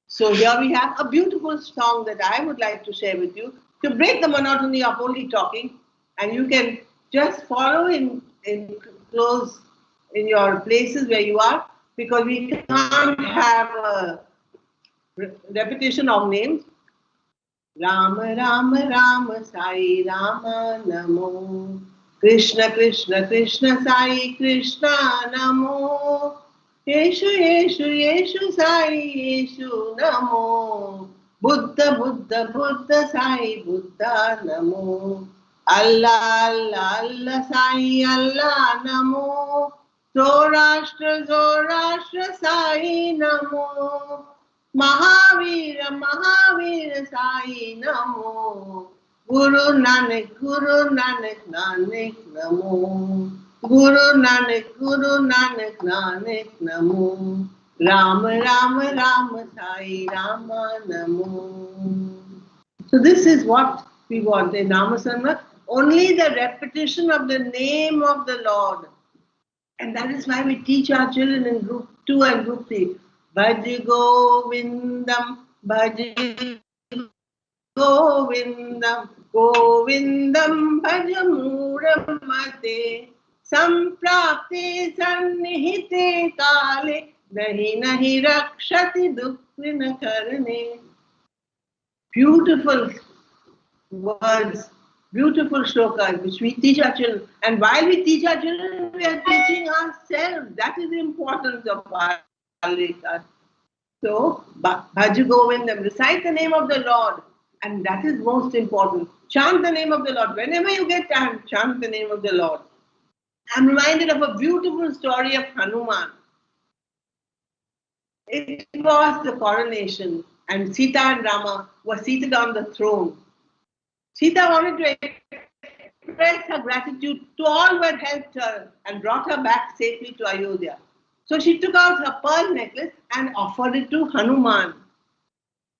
So here we have a beautiful song that I would like to share with you to break the monotony of only talking, and you can just follow in close in your places where you are, because we can't have a repetition of names. Rama Rama Rama Sai Rama Namo, Krishna Krishna Krishna Sai Krishna Namo, Yeshu Yeshu Yeshu Sai Yeshu Namo, Buddha Buddha Buddha Sai Buddha Namo, Allah Allah Allah Sai Allah Namo, Zoroaster Zoroaster Sai Namo, Mahavira Mahavira Sai Namo, Guru Nanak Nanak Namo, Guru Nanak Namo, Rama Rama Rama Sai Rama Namo. So this is what we want in Namasmarana, only the repetition of the name of the Lord. And that is why we teach our children in group 2 and group 3. Bhaj Govindam, Bhaj Govindam, Govindam Bhaj Muramate, Samprapte Sannihite Kale, Nahi Nahi Rakshati Dukhrina Karane. Beautiful words, beautiful shlokas which we teach our children. And while we teach our children, we are teaching ourselves. That is the importance of Balvikas. So, Bhaj Govindam, recite the name of the Lord, and that is most important. Chant the name of the Lord. Whenever you get time, chant the name of the Lord. I'm reminded of a beautiful story of Hanuman. It was the coronation, and Sita and Rama were seated on the throne. Sita wanted to express her gratitude to all who had helped her and brought her back safely to Ayodhya. So she took out her pearl necklace and offered it to Hanuman,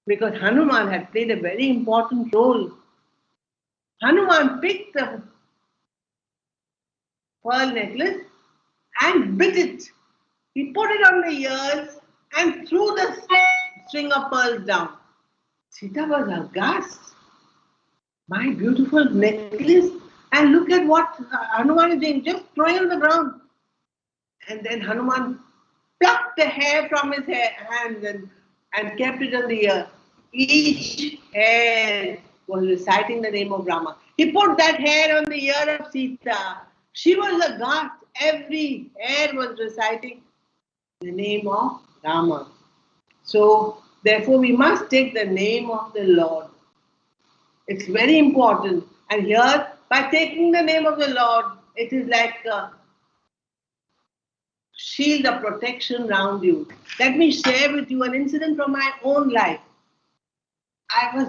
because Hanuman had played a very important role. Hanuman picked the pearl necklace and bit it. He put it on the ears and threw the string of pearls down. Sita was aghast. My beautiful necklace, and look at what Hanuman is doing, just throwing it on the ground. And then Hanuman plucked the hair from his hands and kept it on the ear. Each hair was reciting the name of Rama. He put that hair on the ear of Sita. She was aghast. Every hair was reciting the name of Rama. So, therefore, we must take the name of the Lord. It's very important. And here, by taking the name of the Lord, it is like a shield of protection around you. Let me share with you an incident from my own life.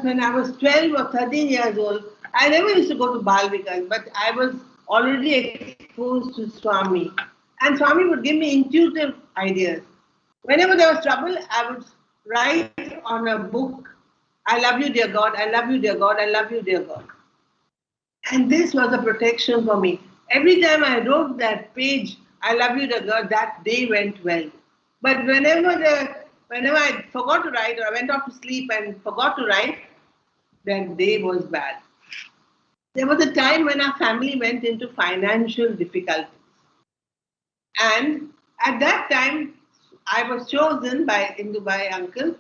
When I was 12 or 13 years old, I never used to go to Balvikas, but I was already exposed to Swami. And Swami would give me intuitive ideas. Whenever there was trouble, I would write on a book, I love you, dear God, I love you, dear God, I love you, dear God. And this was a protection for me. Every time I wrote that page, I love you, dear God, that day went well. But whenever I forgot to write, or I went off to sleep and forgot to write, that day was bad. There was a time when our family went into financial difficulties. And at that time, I was chosen by Indubai uncle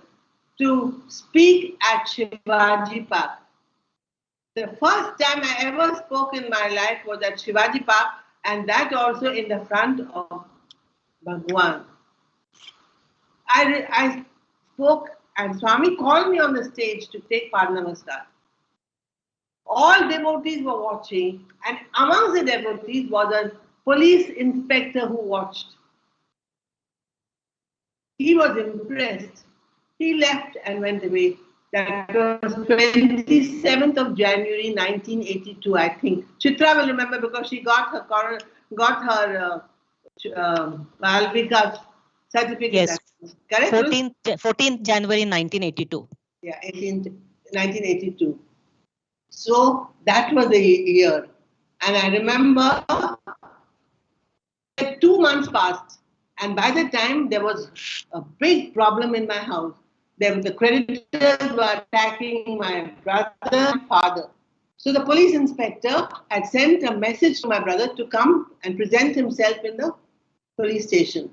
to speak at Shivaji Park. The first time I ever spoke in my life was at Shivaji Park, and that also in the front of Bhagwan. I spoke, and Swami called me on the stage to take Namaskar. All devotees were watching, and amongst the devotees was a police inspector who watched. He was impressed. He left and went away. That was 27th of January 1982, I think. Chitra will remember because she got her Balvikas certificate. Yes, correct? 14th January 1982. Yeah, 1982. So that was the year. And I remember 2 months passed. And by the time there was a big problem in my house, the creditors were attacking my brother and father. So the police inspector had sent a message to my brother to come and present himself in the police station.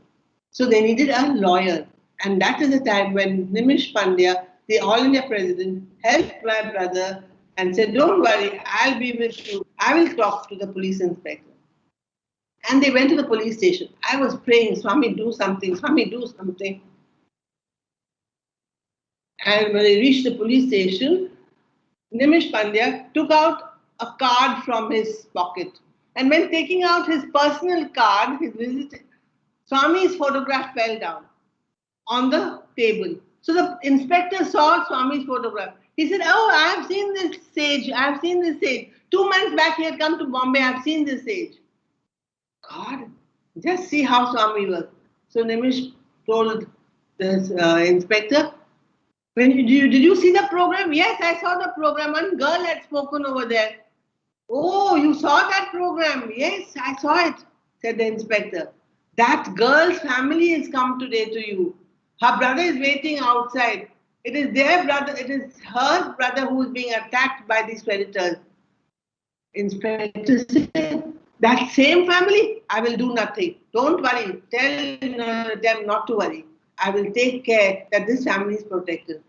So they needed a lawyer. And that is the time when Namasmarana Pandya, the All India President, helped my brother and said, don't worry, I'll be with you. I will talk to the police inspector. And they went to the police station. I was praying, Swami, do something, Swami, do something. And when they reached the police station, Namasmarana Pandya took out a card from his pocket. And when taking out his personal card, his visit, Swami's photograph fell down on the table. So the inspector saw Swami's photograph. He said, oh, I have seen this sage. I have seen this sage. 2 months back he had come to Bombay. I have seen this sage. God, just see how Swami was. So Nimish told the inspector, did you see the program? Yes, I saw the program. One girl had spoken over there. Oh, you saw that program? Yes, I saw it, said the inspector. That girl's family has come today to you. Her brother is waiting outside. It is their brother, it is her brother who is being attacked by these predators. Inspector said, that same family, I will do nothing. Don't worry. Tell them not to worry. I will take care that this family is protected.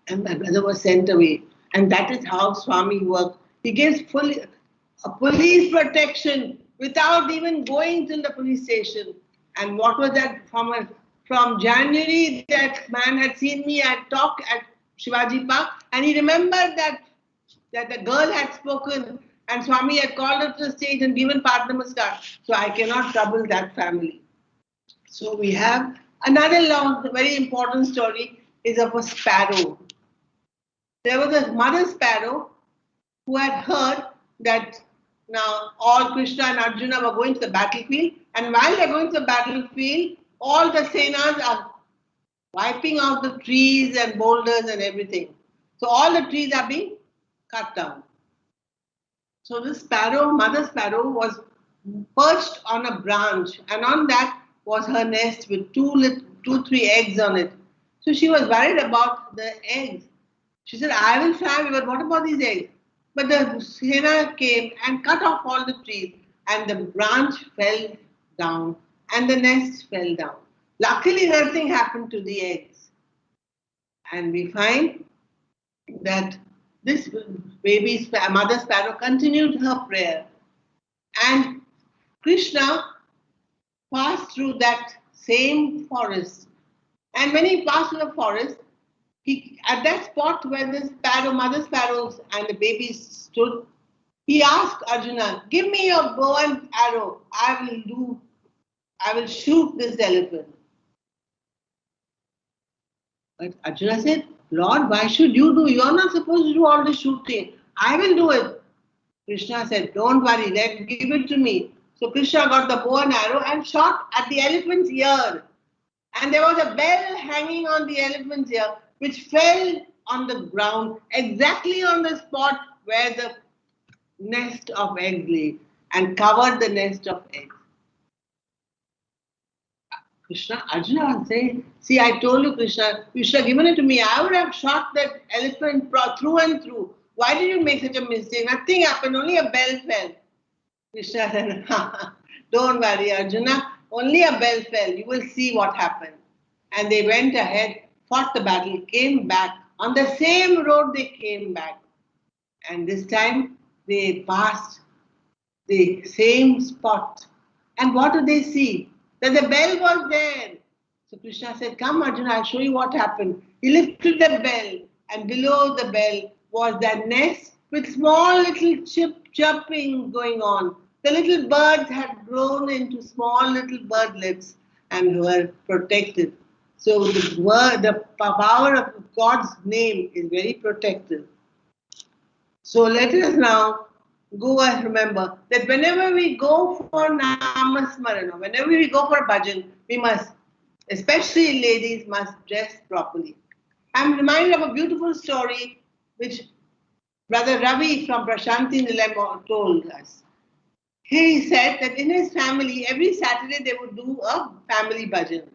And my brother was sent away. And that is how Swami worked. He gives police protection without even going to the police station. And what was that? From January, that man had seen me at talk at Shivaji Park, and he remembered that the girl had spoken, and Swami had called her to the stage and given Namaskar. So I cannot trouble that family. So we have another long, very important story is of a sparrow. There was a mother sparrow who had heard that now all Krishna and Arjuna were going to the battlefield, and while they were going to the battlefield, all the senas are wiping out the trees and boulders and everything. So all the trees are being cut down. So this sparrow, mother sparrow, was perched on a branch, and on that was her nest with three eggs on it. So she was worried about the eggs. She said, I will fly, but what about these eggs? But the hyena came and cut off all the trees, and the branch fell down, and the nest fell down. Luckily, nothing happened to the eggs. And we find that this mother sparrow continued her prayer. And Krishna passed through that same forest. And when he passed through the forest, at that spot where the mother sparrows and the babies stood, he asked Arjuna, give me your bow and arrow. I will shoot this elephant. But Arjuna said, Lord, why should you do? You are not supposed to do all the shooting. I will do it. Krishna said, don't worry, give it to me. So Krishna got the bow and arrow and shot at the elephant's ear. And there was a bell hanging on the elephant's ear, which fell on the ground exactly on the spot where the nest of eggs lay, and covered the nest of eggs. Arjuna was saying, see, I told you, Krishna, you should have given it to me. I would have shot that elephant through and through. Why did you make such a mistake? Nothing happened, only a bell fell. Krishna said, don't worry, Arjuna, only a bell fell. You will see what happened. And they went ahead, fought the battle, came back. On the same road they came back. And this time they passed the same spot. And what do they see? That the bell was there. So Krishna said, come Arjuna, I'll show you what happened. He lifted the bell, and below the bell was that nest with small little chirping going on. The little birds had grown into small little birdlets and were protected. So the power of God's name is very protective. So let us now go and remember that whenever we go for Namasmarana, whenever we go for bhajan, we must, especially ladies, must dress properly. I'm reminded of a beautiful story which Brother Ravi from Prashanti Nilayam told us. He said that in his family, every Saturday they would do a family bhajan.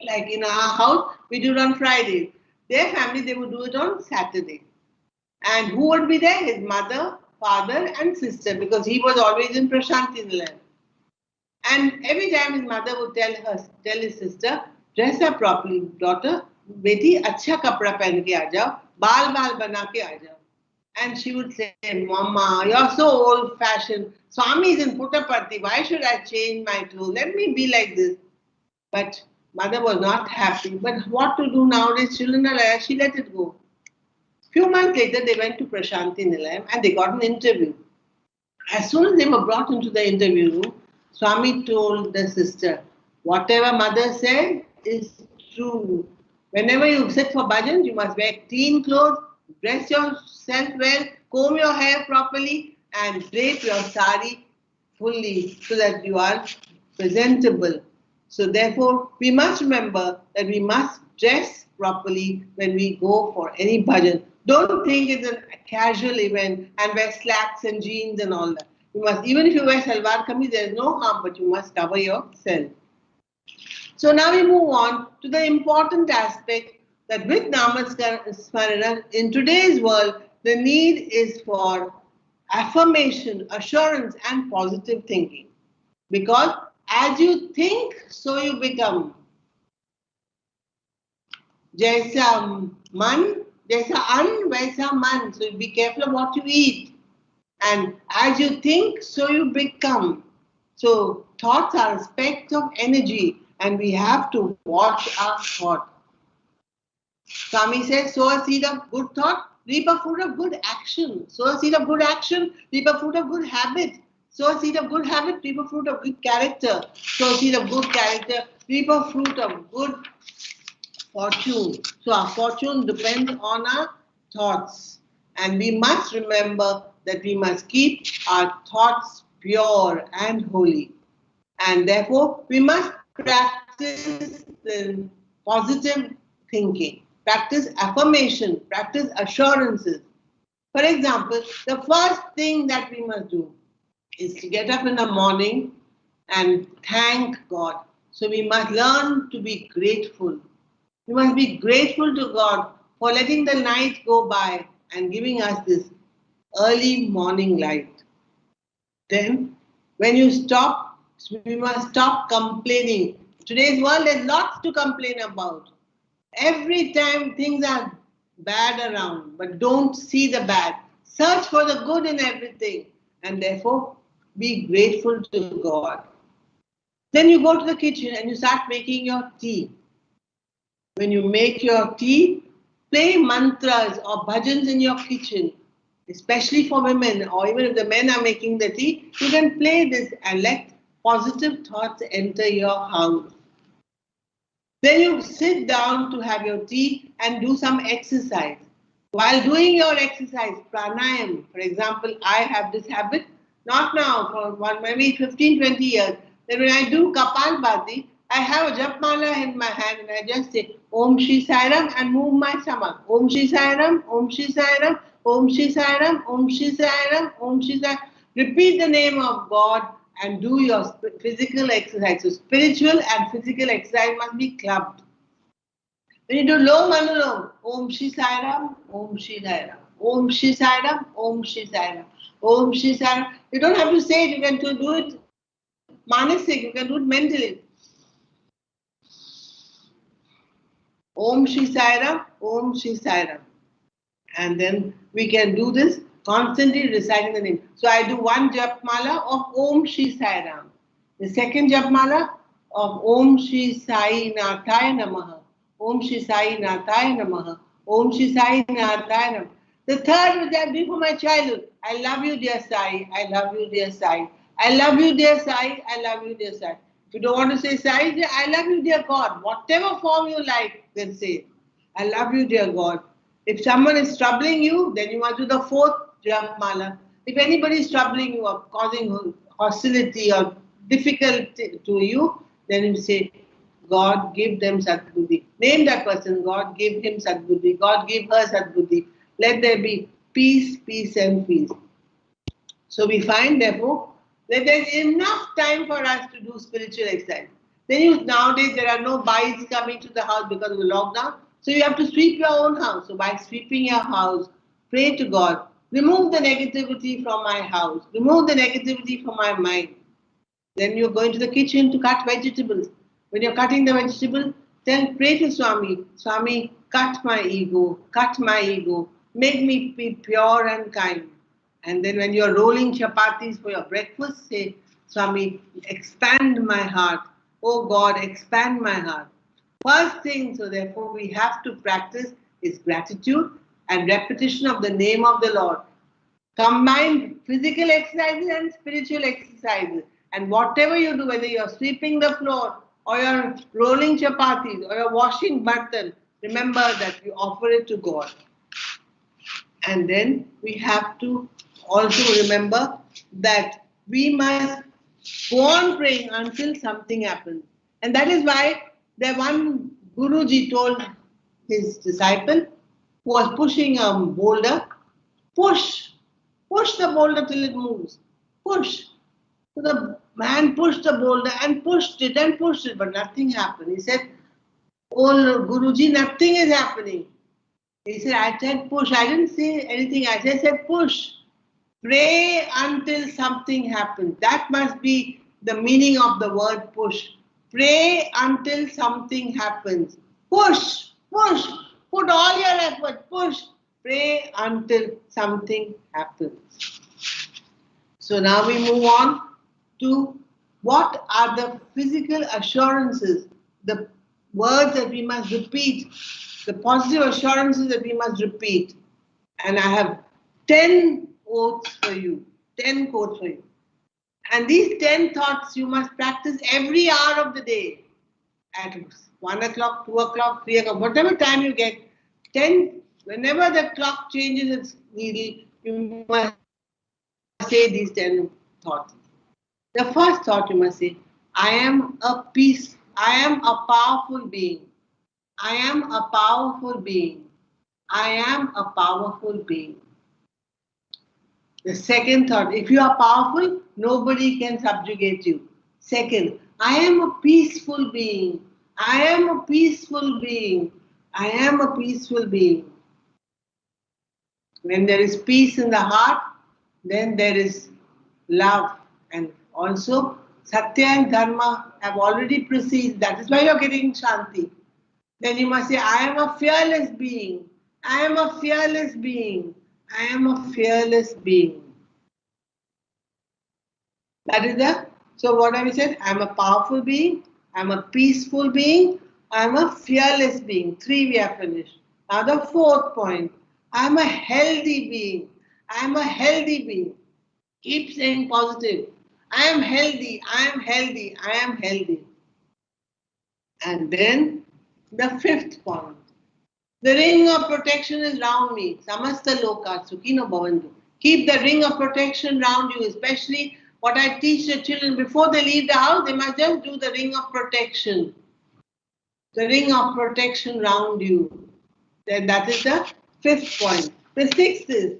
Like in our house, we do it on Friday. Their family, they would do it on Saturday. And who would be there? His mother, father and sister, because he was always in Prashanti Nilayam. And every time his mother would tell his sister, dress up properly, daughter, beti, acha kapda pehen ke aa jao, baal bana ke aa jao. And she would say, Mama, you're so old-fashioned. Swami is in Puttaparthi. Why should I change my clothes? Let me be like this. But mother was not happy. But what to do nowadays? Children are like, she let it go. Few months later, they went to Prashanti Nilayam and they got an interview. As soon as they were brought into the interview room, Swami told the sister, whatever mother said is true. Whenever you sit for bhajan, you must wear clean clothes, dress yourself well, comb your hair properly and drape your sari fully so that you are presentable. So therefore, we must remember that we must dress properly when we go for any bhajan. Don't think it's a casual event and wear slacks and jeans and all that. You must, even if you wear salwar kameez, there is no harm, but you must cover yourself. So now we move on to the important aspect that with Namasmarana, in today's world, the need is for affirmation, assurance and positive thinking. Because as you think, so you become. Jaisa man, jaisa an, vaisa man. So be careful of what you eat. And as you think, so you become. So thoughts are aspects of energy and we have to watch our thought. Swami says, sow a seed of good thought, reap a fruit of good action. Sow a seed of good action, reap a fruit of good habit. Sow a seed of good habit, reap a fruit of good character. Sow a seed of good character, reap a fruit of good fortune. So our fortune depends on our thoughts. And we must remember that we must keep our thoughts pure and holy. And therefore, we must practice practice the positive thinking, practice affirmation, practice assurances. For example, the first thing that we must do is to get up in the morning and thank God. So we must learn to be grateful. We must be grateful to God for letting the night go by and giving us this early morning light. Then, when you stop, we must stop complaining. Today's world has lots to complain about. Every time things are bad around, but don't see the bad. Search for the good in everything and therefore be grateful to God. Then you go to the kitchen and you start making your tea. When you make your tea, play mantras or bhajans in your kitchen, especially for women, or even if the men are making the tea, you can play this and let positive thoughts enter your house. Then you sit down to have your tea and do some exercise. While doing your exercise, pranayam, for example, I have this habit, not now, for maybe 15, 20 years, that when I do Kapalbhati, I have a japmala in my hand and I just say Om Shri Sai Ram and move my stomach. Om Shri Sai Ram, Om Shri Sai Ram, Om Shri Sai Ram, Om Shri Sai Ram, Om Shri Sai Ram. Repeat the name of God and do your physical exercise. So spiritual and physical exercise must be clubbed. When you do Lom Anulom, Om Shri Sai Ram, Om Shri Sai Ram, Om Shri Sai Ram, Om Shri Sai Ram, Om Shri Sai Ram. You don't have to say it, you can do it manasik, you can do it mentally. Om Shri Sai Ram, Om Shri Sai Ram. And then we can do this constantly reciting the name. So I do one japmala of Om Shri Sai Ram. The second japmala of Om Shri Sai Nathaya Namaha. Om Shri Sai Nathaya Namaha. Om Shri Sai Nathaya Namaha. The third which I do for my childhood. I love you, dear Sai. I love you, dear Sai. I love you, dear Sai. I love you, dear Sai. If you don't want to say Sai, say I love you, dear God. Whatever form you like, then say I love you, dear God. If someone is troubling you, then you must do the fourth japmala. If anybody is troubling you or causing hostility or difficulty to you, then you say, God give them Sadbuddhi. Name that person, God give him Sadbuddhi. God give her Sadbuddhi. Let there be peace, peace and peace. So we find therefore that there is enough time for us to do spiritual exercise. Then nowadays there are no bikes coming to the house because of the lockdown. So you have to sweep your own house. So by sweeping your house, pray to God. Remove the negativity from my house. Remove the negativity from my mind. Then you're going to the kitchen to cut vegetables. When you're cutting the vegetable, then pray to Swami. Swami, cut my ego. Cut my ego. Make me be pure and kind. And then when you're rolling chapatis for your breakfast, say, Swami, expand my heart. Oh God, expand my heart. First thing, so therefore we have to practice is gratitude and repetition of the name of the Lord. Combine physical exercises and spiritual exercises. And whatever you do, whether you're sweeping the floor or you're rolling chapatis or you're washing bartan, remember that you offer it to God. And then we have to also remember that we must go on praying until something happens. And that is why the one Guruji told his disciple who was pushing a boulder, push the boulder till it moves, push. So the man pushed the boulder and pushed it, but nothing happened. He said, oh Guruji, nothing is happening. He said, I said push. I didn't say anything. I just said push. Pray until something happens. That must be the meaning of the word push. Pray until something happens. Push, push. Put all your effort. Push. Pray until something happens. So now we move on to what are the physical assurances, the words that we must repeat, the positive assurances that we must repeat. And I have 10 quotes for you, 10 quotes for you. And these 10 thoughts you must practice every hour of the day at 1 o'clock, 2 o'clock, 3 o'clock, whatever time you get. 10, whenever the clock changes its needle, you must say these 10 thoughts. The first thought you must say, I am I am a powerful being. I am a powerful being. I am a powerful being. The second thought, if you are powerful, nobody can subjugate you. Second, I am a peaceful being. I am a peaceful being. I am a peaceful being. When there is peace in the heart, then there is love. And also, Sathya and Dharma have already preceded. That is why you are getting Shanti. Then you must say, I am a fearless being. I am a fearless being. I am a fearless being. That is the, so what have we said? I am a powerful being. I am a peaceful being. I am a fearless being. 3 we have finished. Now the 4th point. I am a healthy being. I am a healthy being. Keep saying positive. I am healthy. I am healthy. I am healthy. And then the 5th point. The ring of protection is round me. Samasta loka sukhino bhavantu. Keep the ring of protection round you, especially what I teach the children before they leave the house, they must just do the ring of protection. The ring of protection round you. Then that is the 5th point. The 6th is,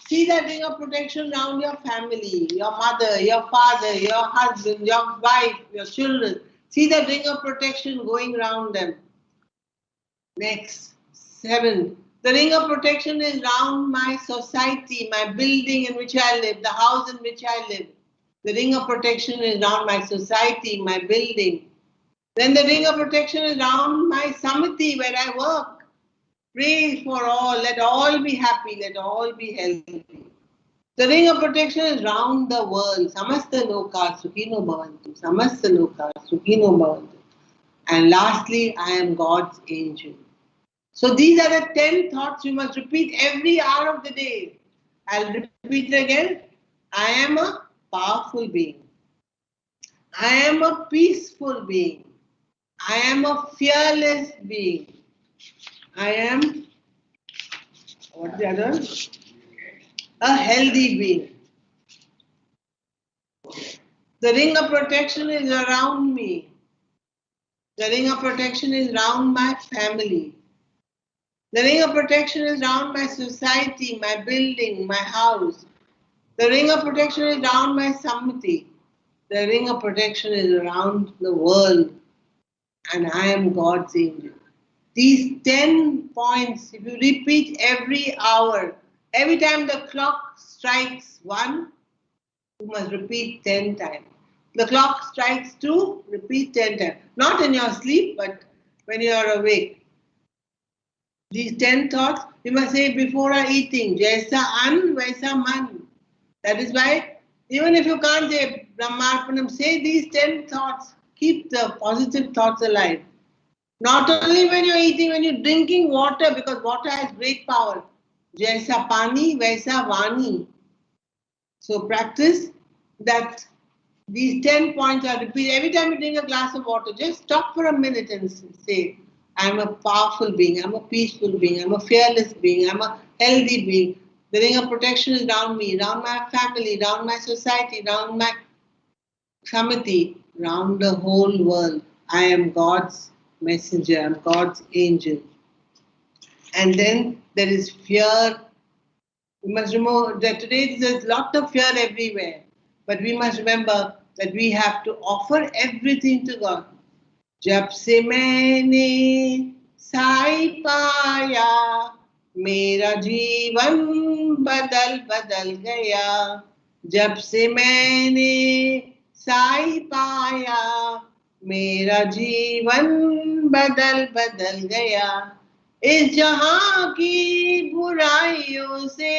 see that ring of protection round your family, your mother, your father, your husband, your wife, your children. See that ring of protection going round them. Next, 7. The ring of protection is round my society, my building in which I live, the house in which I live. The ring of protection is round my society, my building. Then the ring of protection is round my samiti where I work. Pray for all, let all be happy, let all be healthy. The ring of protection is round the world. Samasta loka sukhino bhavantu. Samasta loka sukhino bhavantu. And lastly, I am God's angel. So these are the 10 thoughts you must repeat every hour of the day. I'll repeat it again. I am a powerful being. I am a peaceful being. I am a fearless being. I am, what's the other? A healthy being. The ring of protection is around me. The ring of protection is around my family. The ring of protection is around my society, my building, my house. The ring of protection is around my samiti. The ring of protection is around the world. And I am God's angel. These 10 points, if you repeat every hour, every time the clock strikes 1, you must repeat 10 times. The clock strikes 2, repeat 10 times. Not in your sleep, but when you are awake. These 10 thoughts, you must say before eating, Jaisa an, Vaisa man. That is why, even if you can't say Brahmarpanam, say these 10 thoughts. Keep the positive thoughts alive. Not only when you're eating, when you're drinking water, because water has great power. Jaisa pani, Vaisa vani. So practice that these 10 points are repeated. Every time you drink a glass of water, just stop for a minute and say, I'm a powerful being, I'm a peaceful being, I'm a fearless being, I'm a healthy being. The ring of protection is around me, around my family, around my society, around my samiti, around the whole world. I am God's messenger, I'm God's angel. And then there is fear. We must remember that today there's a lot of fear everywhere. But we must remember that we have to offer everything to God. जब से मैंने साई पाया मेरा जीवन बदल बदल गया जब से मैंने साई पाया मेरा जीवन बदल बदल गया इस जहां की बुराइयों से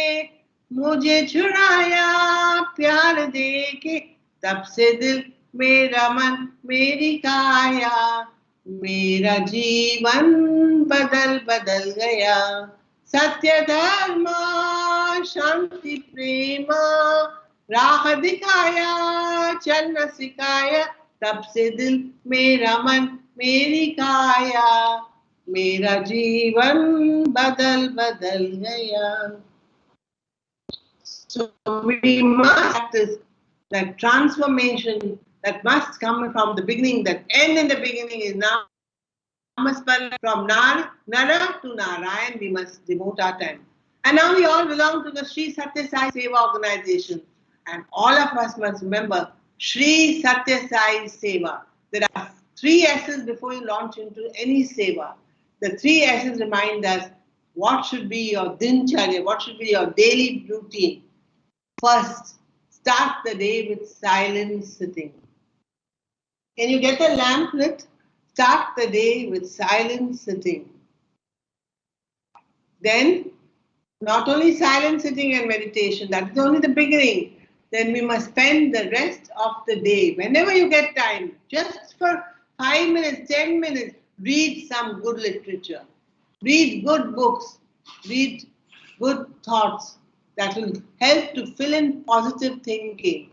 मुझे छुड़ाया प्यार देके तब से दिल मेरा मन मेरी काया मेरा जीवन बदल बदल गया सत्य धर्म शांति प्रेम राह दिखाया चलना सिखाया तब से दिल मेरा मन मेरी काया मेरा जीवन बदल बदल गया. So we must practice that transformation that must come from the beginning, that N in the beginning is Namasmarana. From Nara to Narayan, we must devote our time. And now we all belong to the Sri Sathya Sai Seva organization. And all of us must remember Sri Sathya Sai Seva. There are 3 S's before you launch into any Seva. The 3 S's remind us what should be your dincharya, what should be your daily routine. First, start the day with silent sitting. Can you get the lamp lit? Start the day with silent sitting. Then, not only silent sitting and meditation, that is only the beginning. Then we must spend the rest of the day, whenever you get time, just for 5 minutes, 10 minutes, read some good literature. Read good books. Read good thoughts that will help to fill in positive thinking.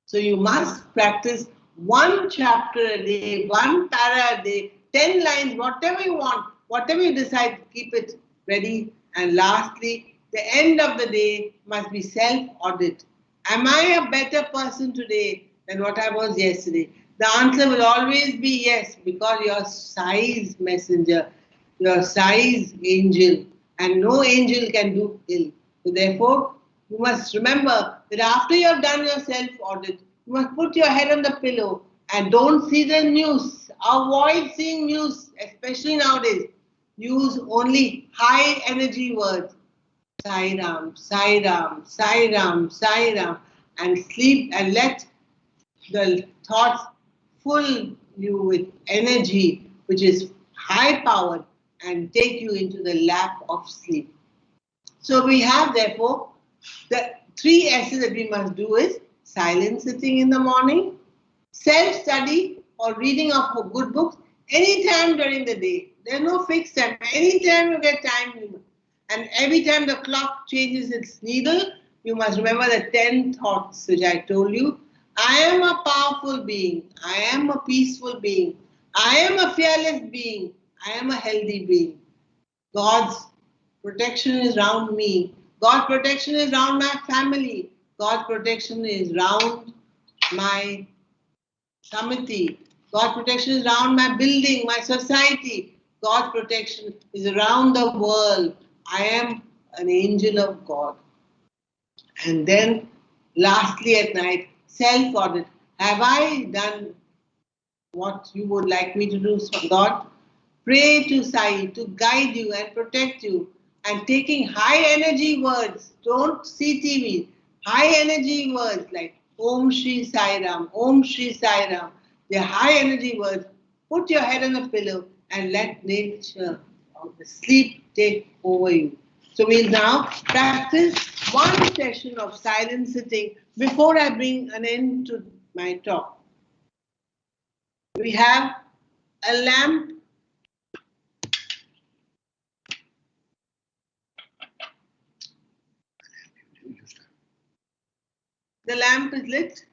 So you must practice 1 chapter a day, 1 para a day, 10 lines, whatever you want, whatever you decide, keep it ready. And lastly, the end of the day must be self-audit. Am I a better person today than what I was yesterday? The answer will always be yes, because your size messenger, your size angel, and no angel can do ill. So therefore, you must remember that after you have done your self-audit, you must put your head on the pillow and don't see the news. Avoid seeing news, especially nowadays. Use only high energy words. Sai Ram, Sai Ram, Sai Ram, Sai Ram, and sleep and let the thoughts fill you with energy which is high powered and take you into the lap of sleep. So we have therefore the 3 S's that we must do is silent sitting in the morning, self-study or reading of good books anytime during the day. There's no fixed time. Anytime you get time, and every time the clock changes its needle, you must remember the 10 thoughts which I told you. I am a powerful being. I am a peaceful being. I am a fearless being. I am a healthy being. God's protection is around me. God's protection is around my family. God's protection is around my committee. God's protection is around my building, my society. God's protection is around the world. I am an angel of God. And then, lastly at night, self-audit. Have I done what you would like me to do, God? Pray to Sai to guide you and protect you. And taking high energy words, don't see TV. High energy words like Om Shri Sai Ram, Om Shri Sai Ram. They're high energy words. Put your head on the pillow and let nature or the sleep take over you. So we'll now practice 1 session of silent sitting before I bring an end to my talk. We have a lamp. The lamp is lit.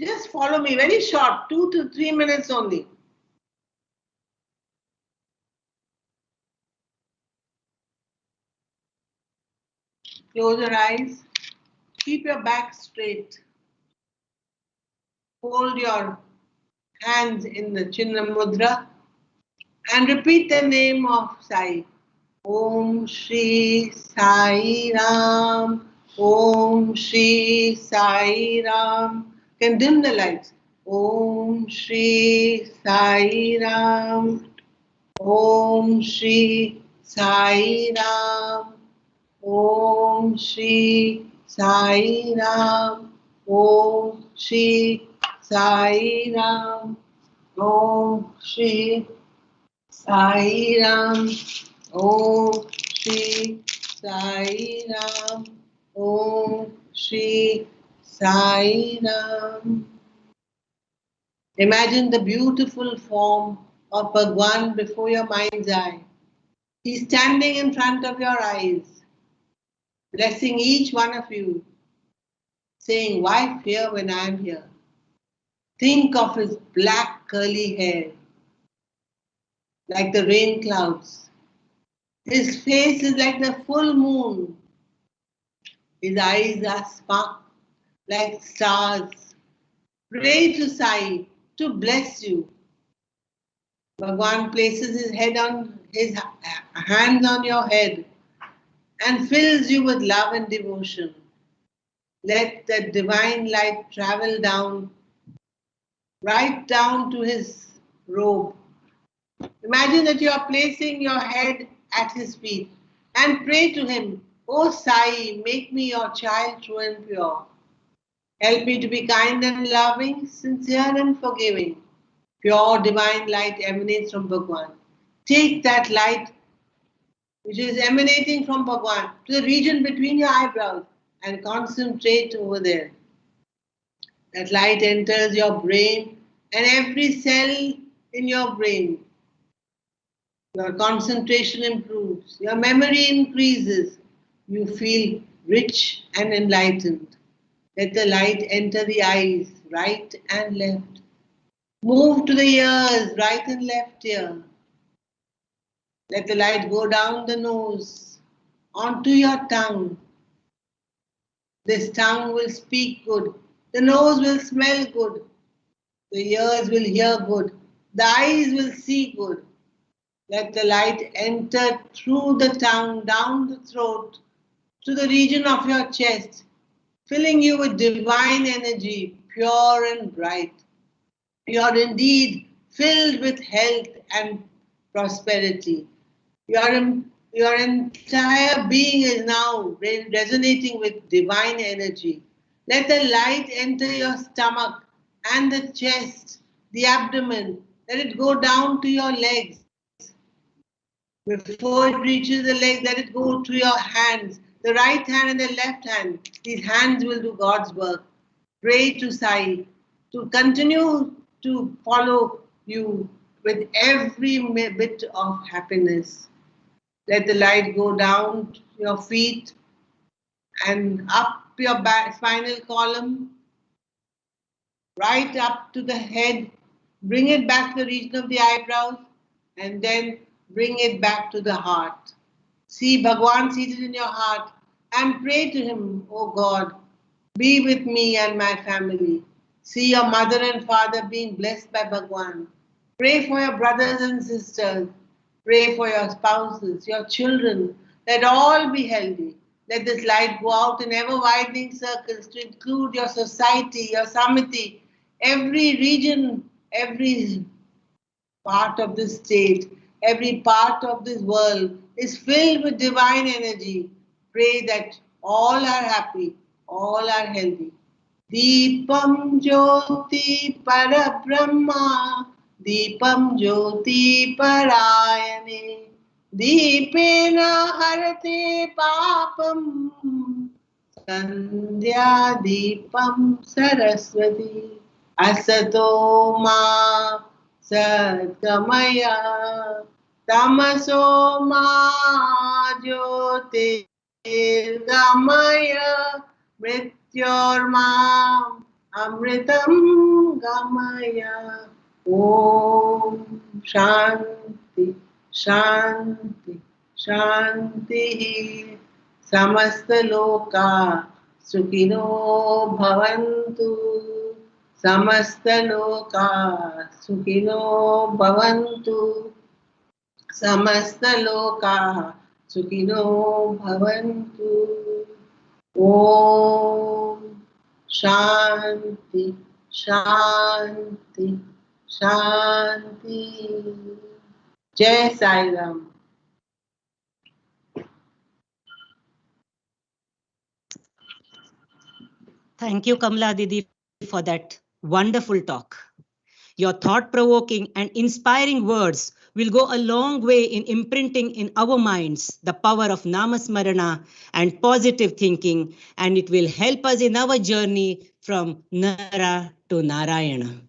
Just follow me, very short, 2 to 3 minutes only. Close your eyes. Keep your back straight. Hold your hands in the Chinna Mudra and repeat the name of Sai. Om Shri Sai Ram. Om Shri Sai Ram. Can dim the lights. Om Shri Sai Ram. Om Shri Sai Ram. Om Shri Sai Ram. Om Shri Sai Ram. Om Shri Sai Ram. Om Shri Sai Ram. Om Shri Sai Ram. Imagine the beautiful form of Bhagwan before your mind's eye. He's standing in front of your eyes, blessing each one of you, saying, why fear when I am here? Think of his black curly hair, like the rain clouds. His face is like the full moon. His eyes are spark like stars. Pray to Sai to bless you. Bhagwan places his hands on your head and fills you with love and devotion. Let the divine light travel down, right down to his robe. Imagine that you are placing your head at his feet and pray to him, "O Sai, make me your child true and pure. Help me to be kind and loving, sincere and forgiving." Pure divine light emanates from Bhagwan. Take that light which is emanating from Bhagwan to the region between your eyebrows and concentrate over there. That light enters your brain and every cell in your brain. Your concentration improves, your memory increases, you feel rich and enlightened. Let the light enter the eyes, right and left. Move to the ears, right and left ear. Let the light go down the nose, onto your tongue. This tongue will speak good. The nose will smell good. The ears will hear good. The eyes will see good. Let the light enter through the tongue, down the throat, to the region of your chest, filling you with divine energy, pure and bright. You are indeed filled with health and prosperity. Your entire being is now resonating with divine energy. Let the light enter your stomach and the chest, the abdomen. Let it go down to your legs. Before it reaches the legs, let it go to your hands, the right hand and the left hand. These hands will do God's work. Pray to Sai to continue to follow you with every bit of happiness. Let the light go down to your feet and up your spinal column, right up to the head. Bring it back to the region of the eyebrows and then bring it back to the heart. See Bhagwan seated in your heart and pray to him, "Oh God, be with me and my family." See your mother and father being blessed by Bhagwan. Pray for your brothers and sisters. Pray for your spouses, your children. Let all be healthy. Let this light go out in ever-widening circles to include your society, your samiti, every region, every part of this state, every part of this world is filled with divine energy. Pray that all are happy, all are healthy. Deepam Jyoti Parabrahma, Deepam Jyoti Parayane, Deepena Harate Papam, Sandhya Deepam Saraswati, Asato Ma Satgamaya, Tamaso Ma Jyotir Gamaya, Mrityorma Amritam Gamaya. Om Shanti Shanti Shanti. Samasta Loka Sukhino Bhavantu. Samasta Loka Sukhino Bhavantu. Samasta Loka Sukhino Bhavantu. Om Shanti Shanti Shanti. Jai Sai Ram. Thank you, Kamala Didi, for that wonderful talk. Your thought-provoking and inspiring words will go a long way in imprinting in our minds the power of Namasmarana and positive thinking, and it will help us in our journey from Nara to Narayana.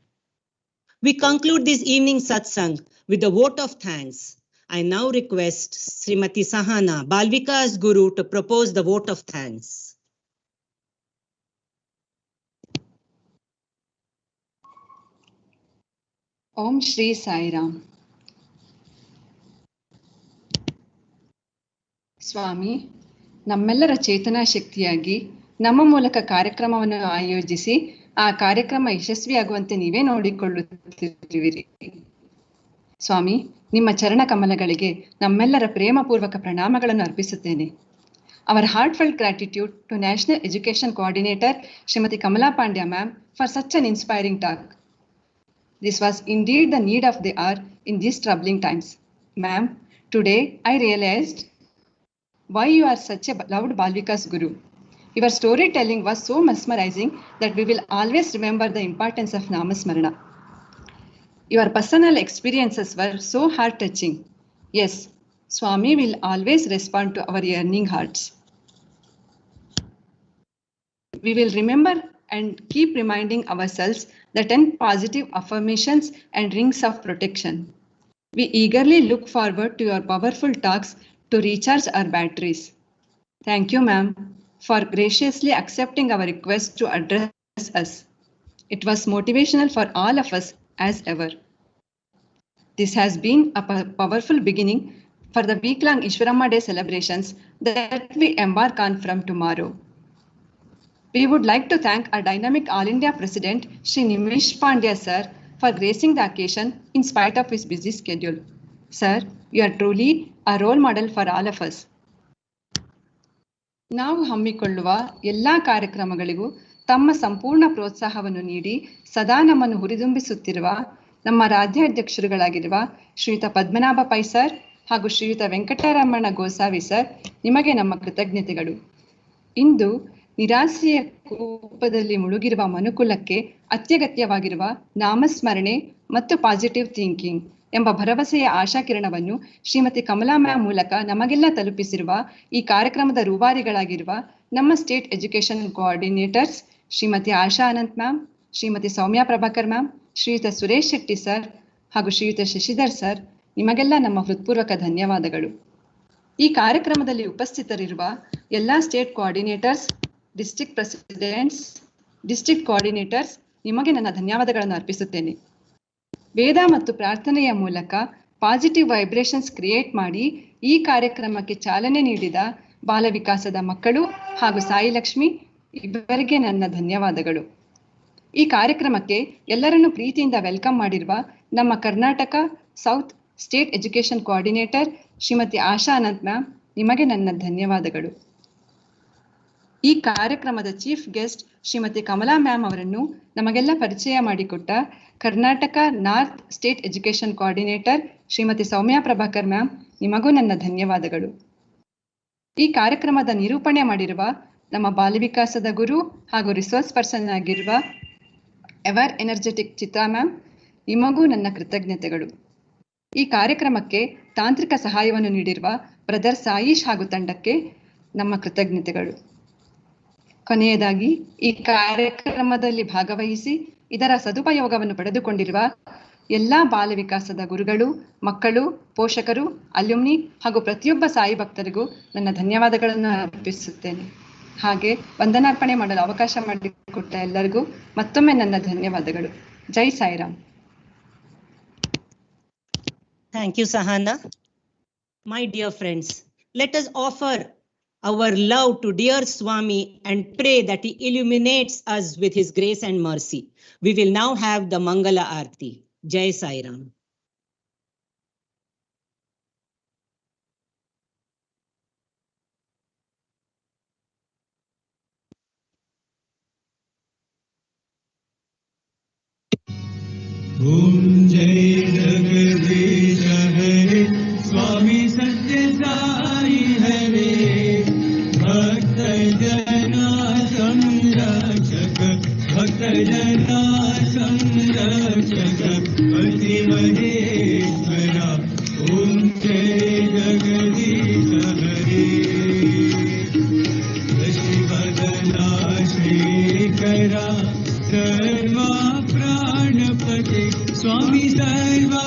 We conclude this evening satsang with a vote of thanks. I now request Srimati Sahana, Balvika's Guru, to propose the vote of thanks. ಓಂ ಶ್ರೀ ಸಾಯಿರಾಮ್. ಸ್ವಾಮಿ, ನಮ್ಮೆಲ್ಲರ ಚೇತನಾ ಶಕ್ತಿಯಾಗಿ ನಮ್ಮ ಮೂಲಕ ಕಾರ್ಯಕ್ರಮವನ್ನು ಆಯೋಜಿಸಿ ಆ ಕಾರ್ಯಕ್ರಮ ಯಶಸ್ವಿಯಾಗುವಂತೆ ನೀವೇ ನೋಡಿಕೊಳ್ಳುತ್ತಿರುವಿರಿ. ಸ್ವಾಮಿ, ನಿಮ್ಮ ಚರಣ ಕಮಲಗಳಿಗೆ ನಮ್ಮೆಲ್ಲರ ಪ್ರೇಮಪೂರ್ವಕ ಪ್ರಣಾಮಗಳನ್ನು ಅರ್ಪಿಸುತ್ತೇನೆ. Our heartfelt gratitude to National Education Coordinator Srimati Kamala Pandya ma'am for such an inspiring talk. This was indeed the need of the hour in these troubling times. Ma'am, today I realized why you are such a loved Balvikas Guru. Your storytelling was so mesmerizing that we will always remember the importance of Namasmarana. Your personal experiences were so heart-touching. Yes, Swami will always respond to our yearning hearts. We will remember and keep reminding ourselves the 10 positive affirmations and rings of protection. We eagerly look forward to your powerful talks to recharge our batteries. Thank you, ma'am, for graciously accepting our request to address us. It was motivational for all of us as ever. This has been a powerful beginning for the week-long Ishwaramma Day celebrations that we embark on from tomorrow. We would like to thank our dynamic All India President, Shri Namasmarana Pandya sir, for gracing the occasion in spite of his busy schedule. Sir, you are truly a role model for all of us. ನಾವು ಹಮ್ಮಿಕೊಳ್ಳುವ ಎಲ್ಲ ಕಾರ್ಯಕ್ರಮಗಳಿಗೂ ತಮ್ಮ ಸಂಪೂರ್ಣ ಪ್ರೋತ್ಸಾಹವನ್ನು ನೀಡಿ ಸದಾ ನಮ್ಮನ್ನು ಹುರಿದುಂಬಿಸುತ್ತಿರುವ ನಮ್ಮ ರಾಜ್ಯಾಧ್ಯಕ್ಷರುಗಳಾಗಿರುವ ಶ್ರೀಯುತ ಪದ್ಮನಾಭ ಪೈ ಸರ್ ಹಾಗೂ ಶ್ರೀಯುತ ವೆಂಕಟರಮಣ ಗೋಸಾವಿ ಸರ್, ನಿಮಗೆ ನಮ್ಮ ಕೃತಜ್ಞತೆಗಳು. ಇಂದು ನಿರಾಸೆಯ ಕೂಪದಲ್ಲಿ ಮುಳುಗಿರುವ ಮನುಕುಲಕ್ಕೆ ಅತ್ಯಗತ್ಯವಾಗಿರುವ ನಾಮಸ್ಮರಣೆ ಮತ್ತು ಪಾಸಿಟಿವ್ ಥಿಂಕಿಂಗ್ ಎಂಬ ಭರವಸೆಯ ಆಶಾಕಿರಣವನ್ನು ಶ್ರೀಮತಿ ಕಮಲಾ ಮ್ಯಾಮ್ ಮೂಲಕ ನಮಗೆಲ್ಲ ತಲುಪಿಸಿರುವ ಈ ಕಾರ್ಯಕ್ರಮದ ರೂವಾರಿಗಳಾಗಿರುವ ನಮ್ಮ state education coordinators Shrimati Asha Anant ma'am, Shrimati Soumya Prabhakar ma'am, ಶ್ರೀಯುತ ಸುರೇಶ್ ಶೆಟ್ಟಿ ಸರ್ ಹಾಗೂ ಶ್ರೀಯುತ ಶಶಿಧರ್ ಸರ್, ನಿಮಗೆಲ್ಲ ನಮ್ಮ ಹೃತ್ಪೂರ್ವಕ ಧನ್ಯವಾದಗಳು. ಈ ಕಾರ್ಯಕ್ರಮದಲ್ಲಿ ಉಪಸ್ಥಿತರಿರುವ ಎಲ್ಲ state coordinators, district presidents, district coordinators, ನಿಮಗೆ ನನ್ನ ಧನ್ಯವಾದಗಳನ್ನು ಅರ್ಪಿಸುತ್ತೇನೆ. ವೇದ ಮತ್ತು ಪ್ರಾರ್ಥನೆಯ ಮೂಲಕ ಪಾಸಿಟಿವ್ ವೈಬ್ರೇಷನ್ಸ್ ಕ್ರಿಯೇಟ್ ಮಾಡಿ ಈ ಕಾರ್ಯಕ್ರಮಕ್ಕೆ ಚಾಲನೆ ನೀಡಿದ ಬಾಲವಿಕಾಸದ ಮಕ್ಕಳು ಹಾಗೂ ಸಾಯಿ ಲಕ್ಷ್ಮಿ ಇವರಿಗೆ ನನ್ನ ಧನ್ಯವಾದಗಳು. ಈ ಕಾರ್ಯಕ್ರಮಕ್ಕೆ ಎಲ್ಲರನ್ನೂ ಪ್ರೀತಿಯಿಂದ ವೆಲ್ಕಮ್ ಮಾಡಿರುವ ನಮ್ಮ Karnataka south state education coordinator Shrimati Asha Anant ma'am, ನಿಮಗೆ ನನ್ನ ಧನ್ಯವಾದಗಳು. ಈ ಕಾರ್ಯಕ್ರಮದ chief guest Shrimati Kamala ma'am ಅವರನ್ನು ನಮಗೆಲ್ಲ ಪರಿಚಯ ಮಾಡಿಕೊಟ್ಟ Karnataka north state education coordinator Shrimati Soumya Prabhakar ma'am, ನಿಮಗೂ ನನ್ನ ಧನ್ಯವಾದಗಳು. ಈ ಕಾರ್ಯಕ್ರಮದ ನಿರೂಪಣೆ ಮಾಡಿರುವ ನಮ್ಮ ಬಾಲವಿಕಾಸದ ಗುರು ಹಾಗೂ ರಿಸೋರ್ಸ್ ಪರ್ಸನ್ ಆಗಿರುವ ಎವರ್ ಎನರ್ಜೆಟಿಕ್ ಚಿತ್ರಾ ಮ್ಯಾಮ್, ನಿಮಗೂ ನನ್ನ ಕೃತಜ್ಞತೆಗಳು. ಈ ಕಾರ್ಯಕ್ರಮಕ್ಕೆ ತಾಂತ್ರಿಕ ಸಹಾಯವನ್ನು ನೀಡಿರುವ ಬ್ರದರ್ ಸಾಯಿಶ್ ಹಾಗೂ ತಂಡಕ್ಕೆ ನಮ್ಮ ಕೃತಜ್ಞತೆಗಳು. ಕೊನೆಯದಾಗಿ ಈ ಕಾರ್ಯಕ್ರಮದಲ್ಲಿ ಭಾಗವಹಿಸಿ ಇದರ ಸದುಪಯೋಗವನ್ನು ಪಡೆದುಕೊಂಡಿರುವ ಎಲ್ಲ ಬಾಲವಿಕಾಸದ ಗುರುಗಳು, ಮಕ್ಕಳು, ಪೋಷಕರು, ಅಲ್ಯುಮ್ನಿ ಹಾಗೂ ಪ್ರತಿಯೊಬ್ಬ ಸಾಯಿ ಭಕ್ತರಿಗೂ ನನ್ನ ಧನ್ಯವಾದಗಳನ್ನು ಅರ್ಪಿಸುತ್ತೇನೆ. ಹಾಗೆ ವಂದನಾರ್ಪಣೆ ಮಾಡಲು ಅವಕಾಶ ಮಾಡಿಕೊಟ್ಟ ಎಲ್ಲರಿಗೂ ಮತ್ತೊಮ್ಮೆ ನನ್ನ ಧನ್ಯವಾದಗಳು. ಜೈ Sairam. Thank you, Sahana. My dear friends, let us offer our love to dear Swami and pray that he illuminates us with his grace and mercy. We will now have the Mangala Aarti. Jai Sai Ram. Om Jai Jagadish Hare Swami Sathya Sai Hare Bhakta Jana Samrakshak Bhakta Jana Samrakshak Pati Maheshwara Om Jai Jagadish Hare Shivadana Shrikara Sarva Pranapati Swami Sarva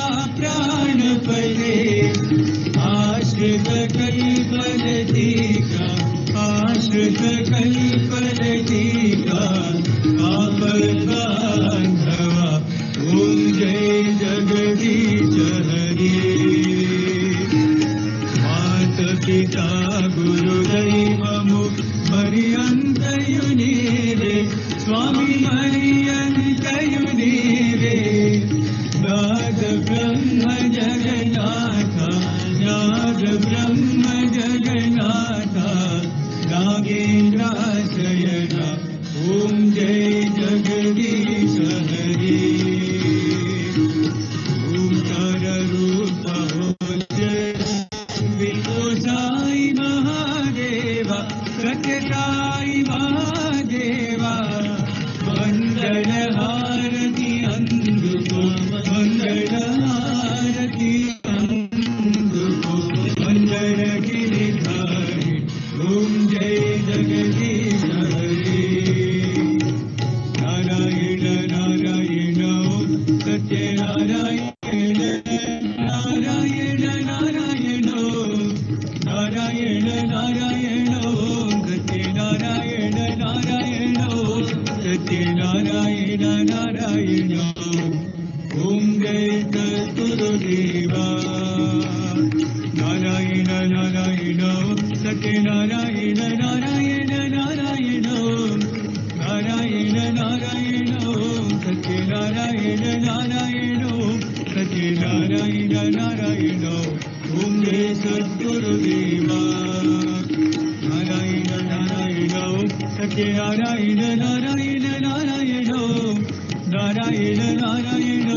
Narayana Narayana Satya Narayana Narayana Narayana Narayana Narayana Satya Narayana Narayana Satya Narayana Narayana Om Jai Sadguru Deva Narayana Narayana Satya Narayana Narayana Narayana Narayana Narayana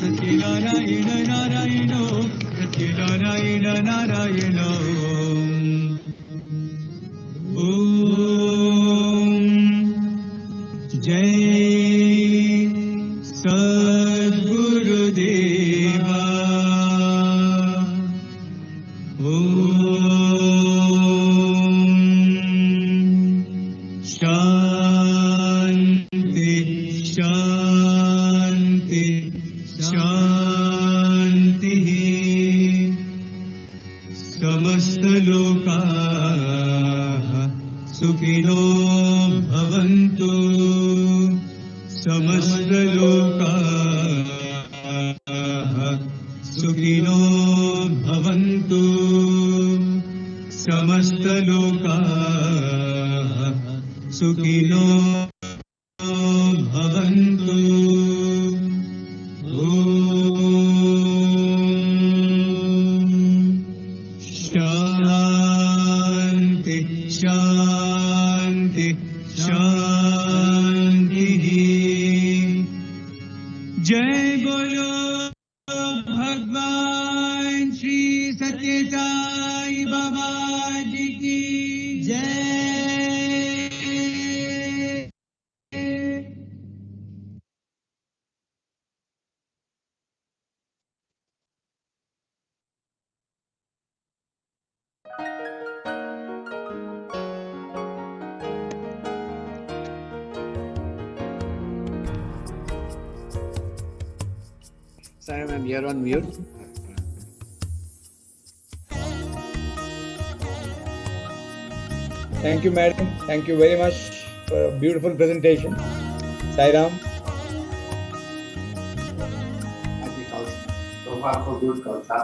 Satya Narayana Narayana Satya Narayana Narayana Om Jai Sadguru Deva Shanti Shanti Shanti Samasta Lokaha Sukhino Bhavantu Samasta Lokaha Sukhino Bhavantu Samasta Lokaha Sukhino Bhavantu Shanti Shanti Shanti Jai Bolo Bhagwan Shri Satya Sai Baba Ji ki Jai. Sorry, ma'am, you're on mute. Thank you, madam. Thank you very much for a beautiful presentation. Sai Ram. So far, so good, Kalsa.